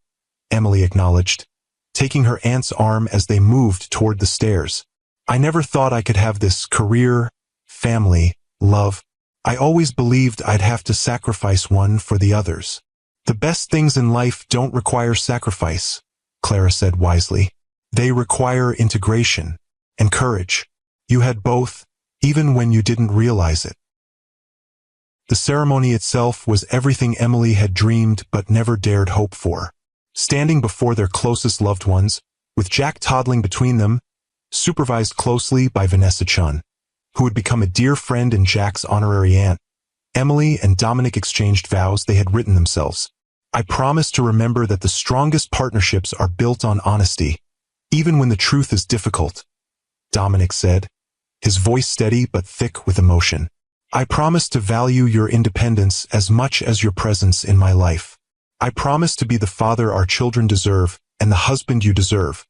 Emily acknowledged, taking her aunt's arm as they moved toward the stairs. "I never thought I could have this career, family, love. I always believed I'd have to sacrifice one for the others." "The best things in life don't require sacrifice," Clara said wisely. "They require integration and courage. You had both, even when you didn't realize it." The ceremony itself was everything Emily had dreamed but never dared hope for. Standing before their closest loved ones, with Jack toddling between them, supervised closely by Vanessa Chun, who had become a dear friend and Jack's honorary aunt, Emily and Dominic exchanged vows they had written themselves. "I promise to remember that the strongest partnerships are built on honesty, even when the truth is difficult," Dominic said, his voice steady but thick with emotion. "I promise to value your independence as much as your presence in my life. I promise to be the father our children deserve and the husband you deserve,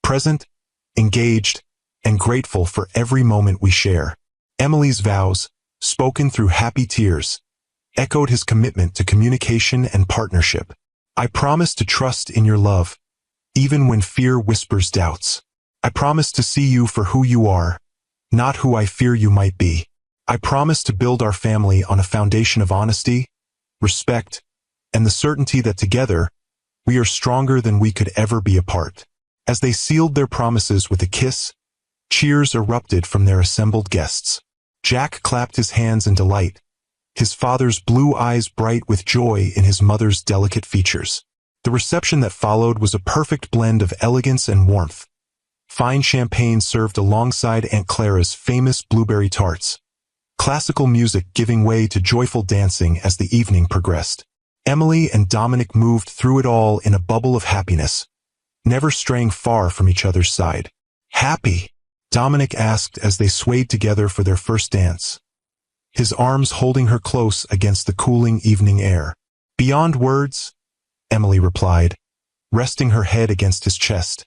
present, engaged, and grateful for every moment we share." Emily's vows, spoken through happy tears, echoed his commitment to communication and partnership. "I promise to trust in your love, even when fear whispers doubts. I promise to see you for who you are, not who I fear you might be. I promise to build our family on a foundation of honesty, respect, and the certainty that together, we are stronger than we could ever be apart." As they sealed their promises with a kiss, cheers erupted from their assembled guests. Jack clapped his hands in delight, his father's blue eyes bright with joy in his mother's delicate features. The reception that followed was a perfect blend of elegance and warmth. Fine champagne served alongside Aunt Clara's famous blueberry tarts, classical music giving way to joyful dancing as the evening progressed. Emily and Dominic moved through it all in a bubble of happiness, never straying far from each other's side. "Happy?" Dominic asked as they swayed together for their first dance, his arms holding her close against the cooling evening air. Beyond words, Emily replied, resting her head against his chest,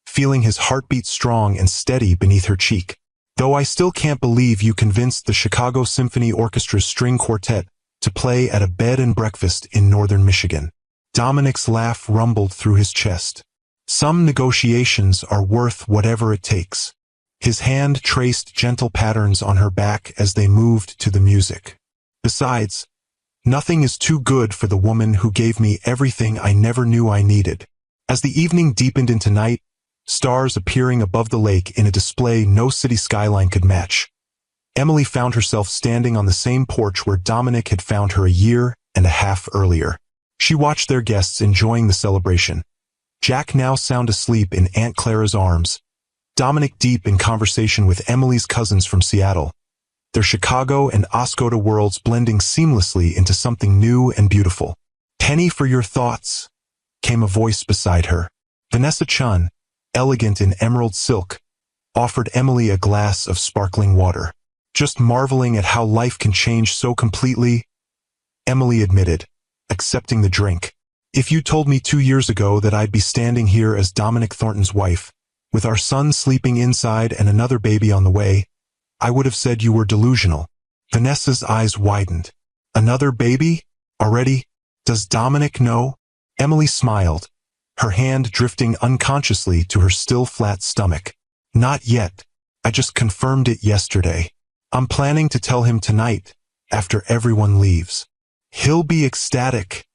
feeling his heartbeat strong and steady beneath her cheek. Though I still can't believe you convinced the Chicago Symphony Orchestra's string quartet to play at a bed and breakfast in northern Michigan. Dominic's laugh rumbled through his chest. Some negotiations are worth whatever it takes. His hand traced gentle patterns on her back as they moved to the music. Besides, nothing is too good for the woman who gave me everything I never knew I needed. As the evening deepened into night, stars appearing above the lake in a display no city skyline could match, Emily found herself standing on the same porch where Dominic had found her a year and a half earlier. She watched their guests enjoying the celebration. Jack now sound asleep in Aunt Clara's arms, Dominic deep in conversation with Emily's cousins from Seattle, their Chicago and Oscoda worlds blending seamlessly into something new and beautiful. "Penny for your thoughts," came a voice beside her. Vanessa Chun, elegant in emerald silk, offered Emily a glass of sparkling water. "Just marveling at how life can change so completely," Emily admitted, accepting the drink. "If you told me 2 years ago that I'd be standing here as Dominic Thornton's wife, with our son sleeping inside and another baby on the way, I would have said you were delusional." Vanessa's eyes widened. "Another baby? Already? Does Dominic know?" Emily smiled, her hand drifting unconsciously to her still flat stomach. "Not yet. I just confirmed it yesterday. I'm planning to tell him tonight, after everyone leaves." "He'll be ecstatic,"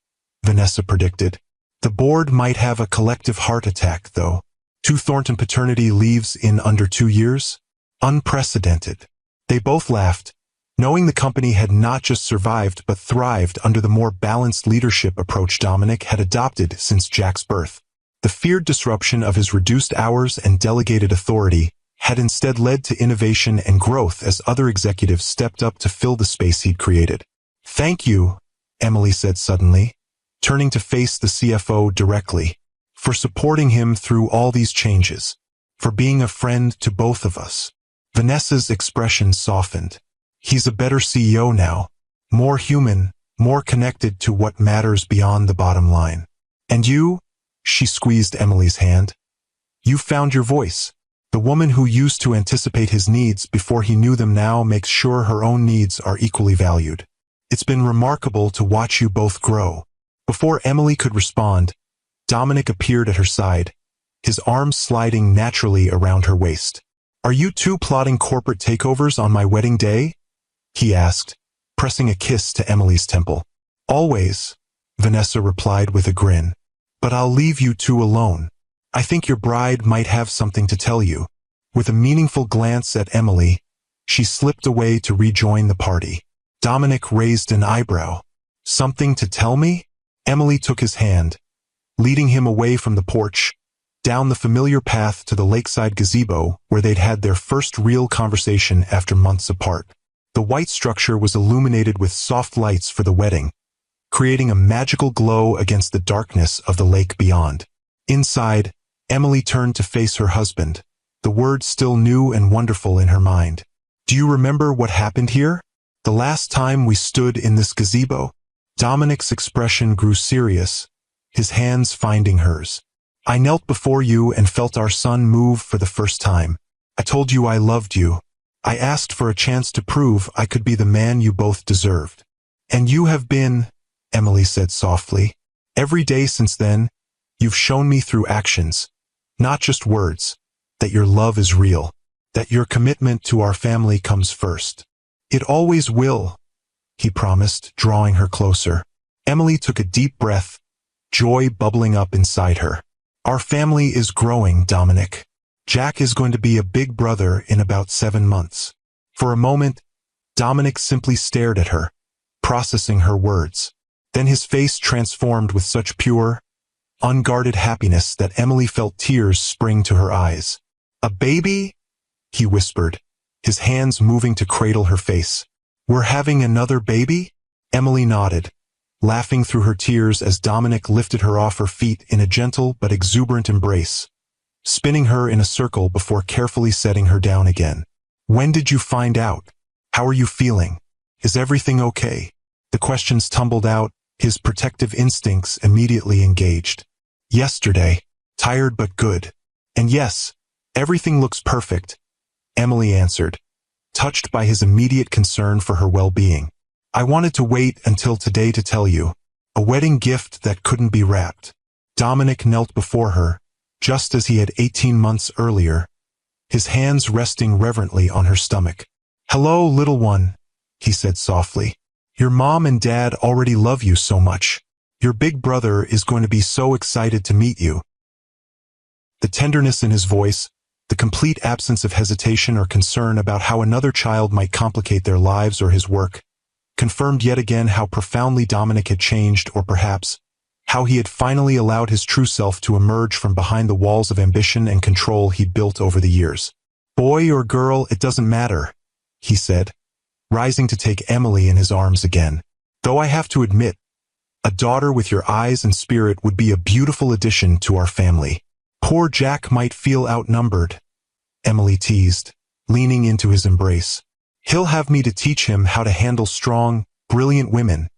Vanessa predicted. "The board might have a collective heart attack, though. 2 Thornton paternity leaves in under 2 years? Unprecedented." They both laughed, knowing the company had not just survived but thrived under the more balanced leadership approach Dominic had adopted since Jack's birth. The feared disruption of his reduced hours and delegated authority had instead led to innovation and growth as other executives stepped up to fill the space he'd created. "Thank you," Emily said suddenly, turning to face the CFO directly, "for supporting him through all these changes, for being a friend to both of us." Vanessa's expression softened. "He's a better CEO now, more human, more connected to what matters beyond the bottom line. And you?" She squeezed Emily's hand. "You found your voice. The woman who used to anticipate his needs before he knew them now makes sure her own needs are equally valued. It's been remarkable to watch you both grow." Before Emily could respond, Dominic appeared at her side, his arms sliding naturally around her waist. "Are you two plotting corporate takeovers on my wedding day?" he asked, pressing a kiss to Emily's temple. "Always," Vanessa replied with a grin. "But I'll leave you two alone. I think your bride might have something to tell you." With a meaningful glance at Emily, she slipped away to rejoin the party. Dominic raised an eyebrow. "Something to tell me?" Emily took his hand, leading him away from the porch, down the familiar path to the lakeside gazebo where they'd had their first real conversation after months apart. The white structure was illuminated with soft lights for the wedding, creating a magical glow against the darkness of the lake beyond. Inside, Emily turned to face her husband, the words still new and wonderful in her mind. "Do you remember what happened here? The last time we stood in this gazebo?" Dominic's expression grew serious, his hands finding hers. "I knelt before you and felt our son move for the first time. I told you I loved you. I asked for a chance to prove I could be the man you both deserved. And you have been," Emily said softly. "Every day since then, you've shown me through actions, not just words, that your love is real, that your commitment to our family comes first." "It always will," he promised, drawing her closer. Emily took a deep breath, joy bubbling up inside her. "Our family is growing, Dominic. Jack is going to be a big brother in about 7 months." For a moment, Dominic simply stared at her, processing her words. Then his face transformed with such pure, unguarded happiness that Emily felt tears spring to her eyes. "A baby?" he whispered, his hands moving to cradle her face. "We're having another baby?" Emily nodded, laughing through her tears as Dominic lifted her off her feet in a gentle but exuberant embrace, spinning her in a circle before carefully setting her down again. "When did you find out? How are you feeling? Is everything okay?" The questions tumbled out, his protective instincts immediately engaged. Yesterday, tired but good. And yes, everything looks perfect, Emily answered, touched by his immediate concern for her well-being. I wanted to wait until today to tell you. A wedding gift that couldn't be wrapped. Dominic knelt before her, just as he had 18 months earlier, his hands resting reverently on her stomach. Hello, little one, he said softly. Your mom and dad already love you so much. Your big brother is going to be so excited to meet you. The tenderness in his voice, the complete absence of hesitation or concern about how another child might complicate their lives or his work, confirmed yet again how profoundly Dominic had changed, or perhaps, how he had finally allowed his true self to emerge from behind the walls of ambition and control he'd built over the years. Boy or girl, it doesn't matter, he said, rising to take Emily in his arms again. Though I have to admit, a daughter with your eyes and spirit would be a beautiful addition to our family. Poor Jack might feel outnumbered, Emily teased, leaning into his embrace. He'll have me to teach him how to handle strong, brilliant women,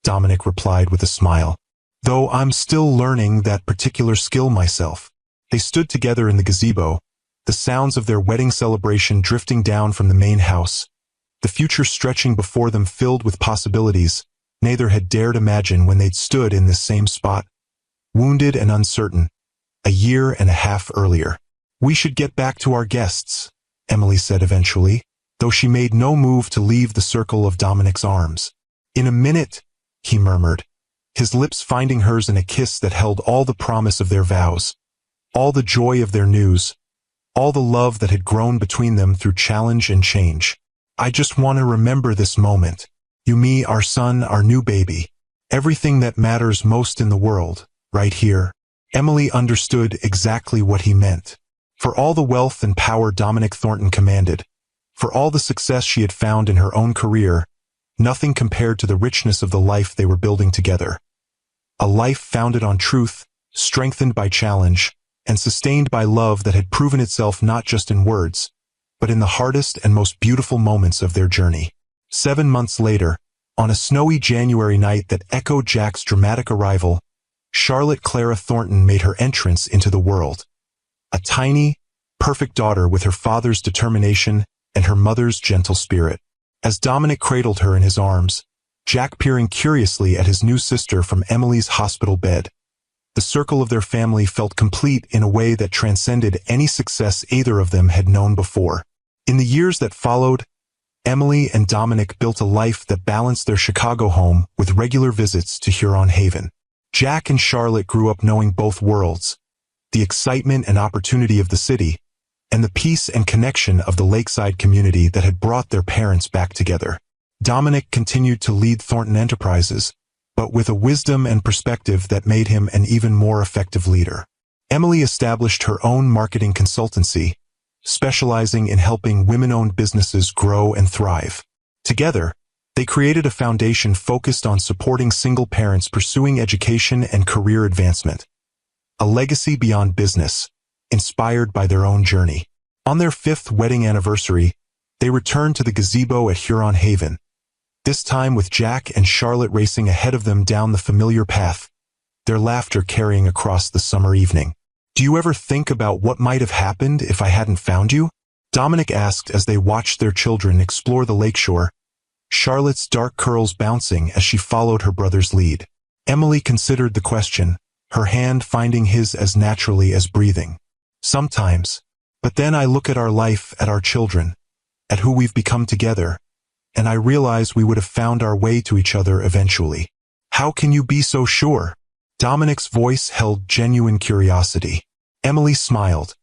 Dominic replied with a smile. Though I'm still learning that particular skill myself. They stood together in the gazebo, the sounds of their wedding celebration drifting down from the main house, the future stretching before them filled with possibilities neither had dared imagine when they'd stood in this same spot, wounded and uncertain, a year and a half earlier. We should get back to our guests, Emily said eventually, though she made no move to leave the circle of Dominic's arms. In a minute, he murmured, his lips finding hers in a kiss that held all the promise of their vows, all the joy of their news, all the love that had grown between them through challenge and change. I just want to remember this moment. You, me, our son, our new baby. Everything that matters most in the world, right here. Emily understood exactly what he meant. For all the wealth and power Dominic Thornton commanded, for all the success she had found in her own career, nothing compared to the richness of the life they were building together. A life founded on truth, strengthened by challenge, and sustained by love that had proven itself not just in words, but in the hardest and most beautiful moments of their journey. 7 months later, on a snowy January night that echoed Jack's dramatic arrival, Charlotte Clara Thornton made her entrance into the world. A tiny, perfect daughter with her father's determination and her mother's gentle spirit. As Dominic cradled her in his arms, Jack peering curiously at his new sister from Emily's hospital bed, the circle of their family felt complete in a way that transcended any success either of them had known before. In the years that followed, Emily and Dominic built a life that balanced their Chicago home with regular visits to Huron Haven. Jack and Charlotte grew up knowing both worlds, the excitement and opportunity of the city, and the peace and connection of the lakeside community that had brought their parents back together. Dominic continued to lead Thornton Enterprises, but with a wisdom and perspective that made him an even more effective leader. Emily established her own marketing consultancy, specializing in helping women-owned businesses grow and thrive. Together, they created a foundation focused on supporting single parents pursuing education and career advancement. A legacy beyond business, inspired by their own journey. On their 5th wedding anniversary, they returned to the gazebo at Huron Haven, this time with Jack and Charlotte racing ahead of them down the familiar path, their laughter carrying across the summer evening. Do you ever think about what might have happened if I hadn't found you? Dominic asked as they watched their children explore the lakeshore, Charlotte's dark curls bouncing as she followed her brother's lead. Emily considered the question, her hand finding his as naturally as breathing. Sometimes. But then I look at our life, at our children, at who we've become together, and I realize we would have found our way to each other eventually. How can you be so sure? Dominic's voice held genuine curiosity. Emily smiled,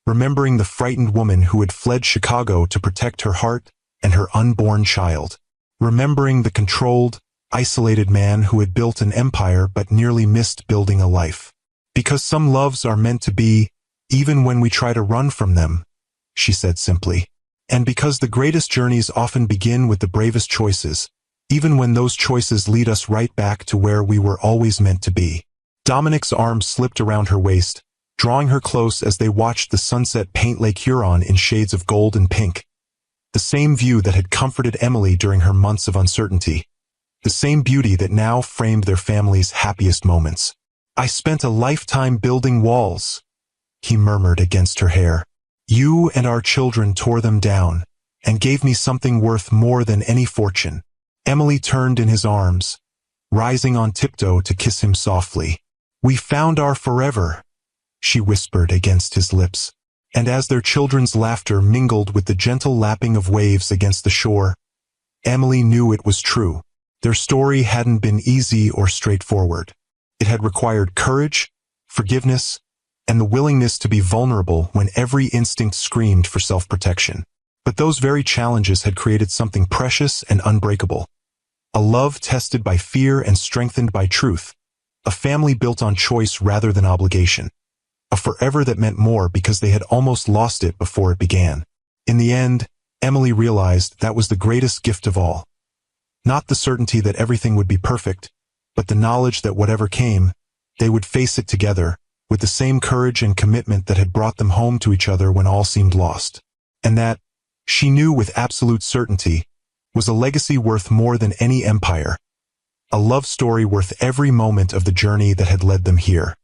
remembering the frightened woman who had fled Chicago to protect her heart and her unborn child. Remembering the controlled, isolated man who had built an empire but nearly missed building a life. Because some loves are meant to be, even when we try to run from them, she said simply. And because the greatest journeys often begin with the bravest choices, even when those choices lead us right back to where we were always meant to be. Dominic's arm slipped around her waist, drawing her close as they watched the sunset paint Lake Huron in shades of gold and pink. The same view that had comforted Emily during her months of uncertainty. the same beauty that now framed their family's happiest moments. "I spent a lifetime building walls," he murmured against her hair. "You and our children tore them down, and gave me something worth more than any fortune." Emily turned in his arms, rising on tiptoe to kiss him softly. "We found our forever," she whispered against his lips. And as their children's laughter mingled with the gentle lapping of waves against the shore, Emily knew it was true. Their story hadn't been easy or straightforward. It had required courage, forgiveness, and the willingness to be vulnerable when every instinct screamed for self-protection. But those very challenges had created something precious and unbreakable. A love tested by fear and strengthened by truth. A family built on choice rather than obligation. A forever that meant more because they had almost lost it before it began. In the end, Emily realized that was the greatest gift of all. Not the certainty that everything would be perfect, but the knowledge that whatever came, they would face it together, with the same courage and commitment that had brought them home to each other when all seemed lost. And that, she knew with absolute certainty, was a legacy worth more than any empire. A love story worth every moment of the journey that had led them here.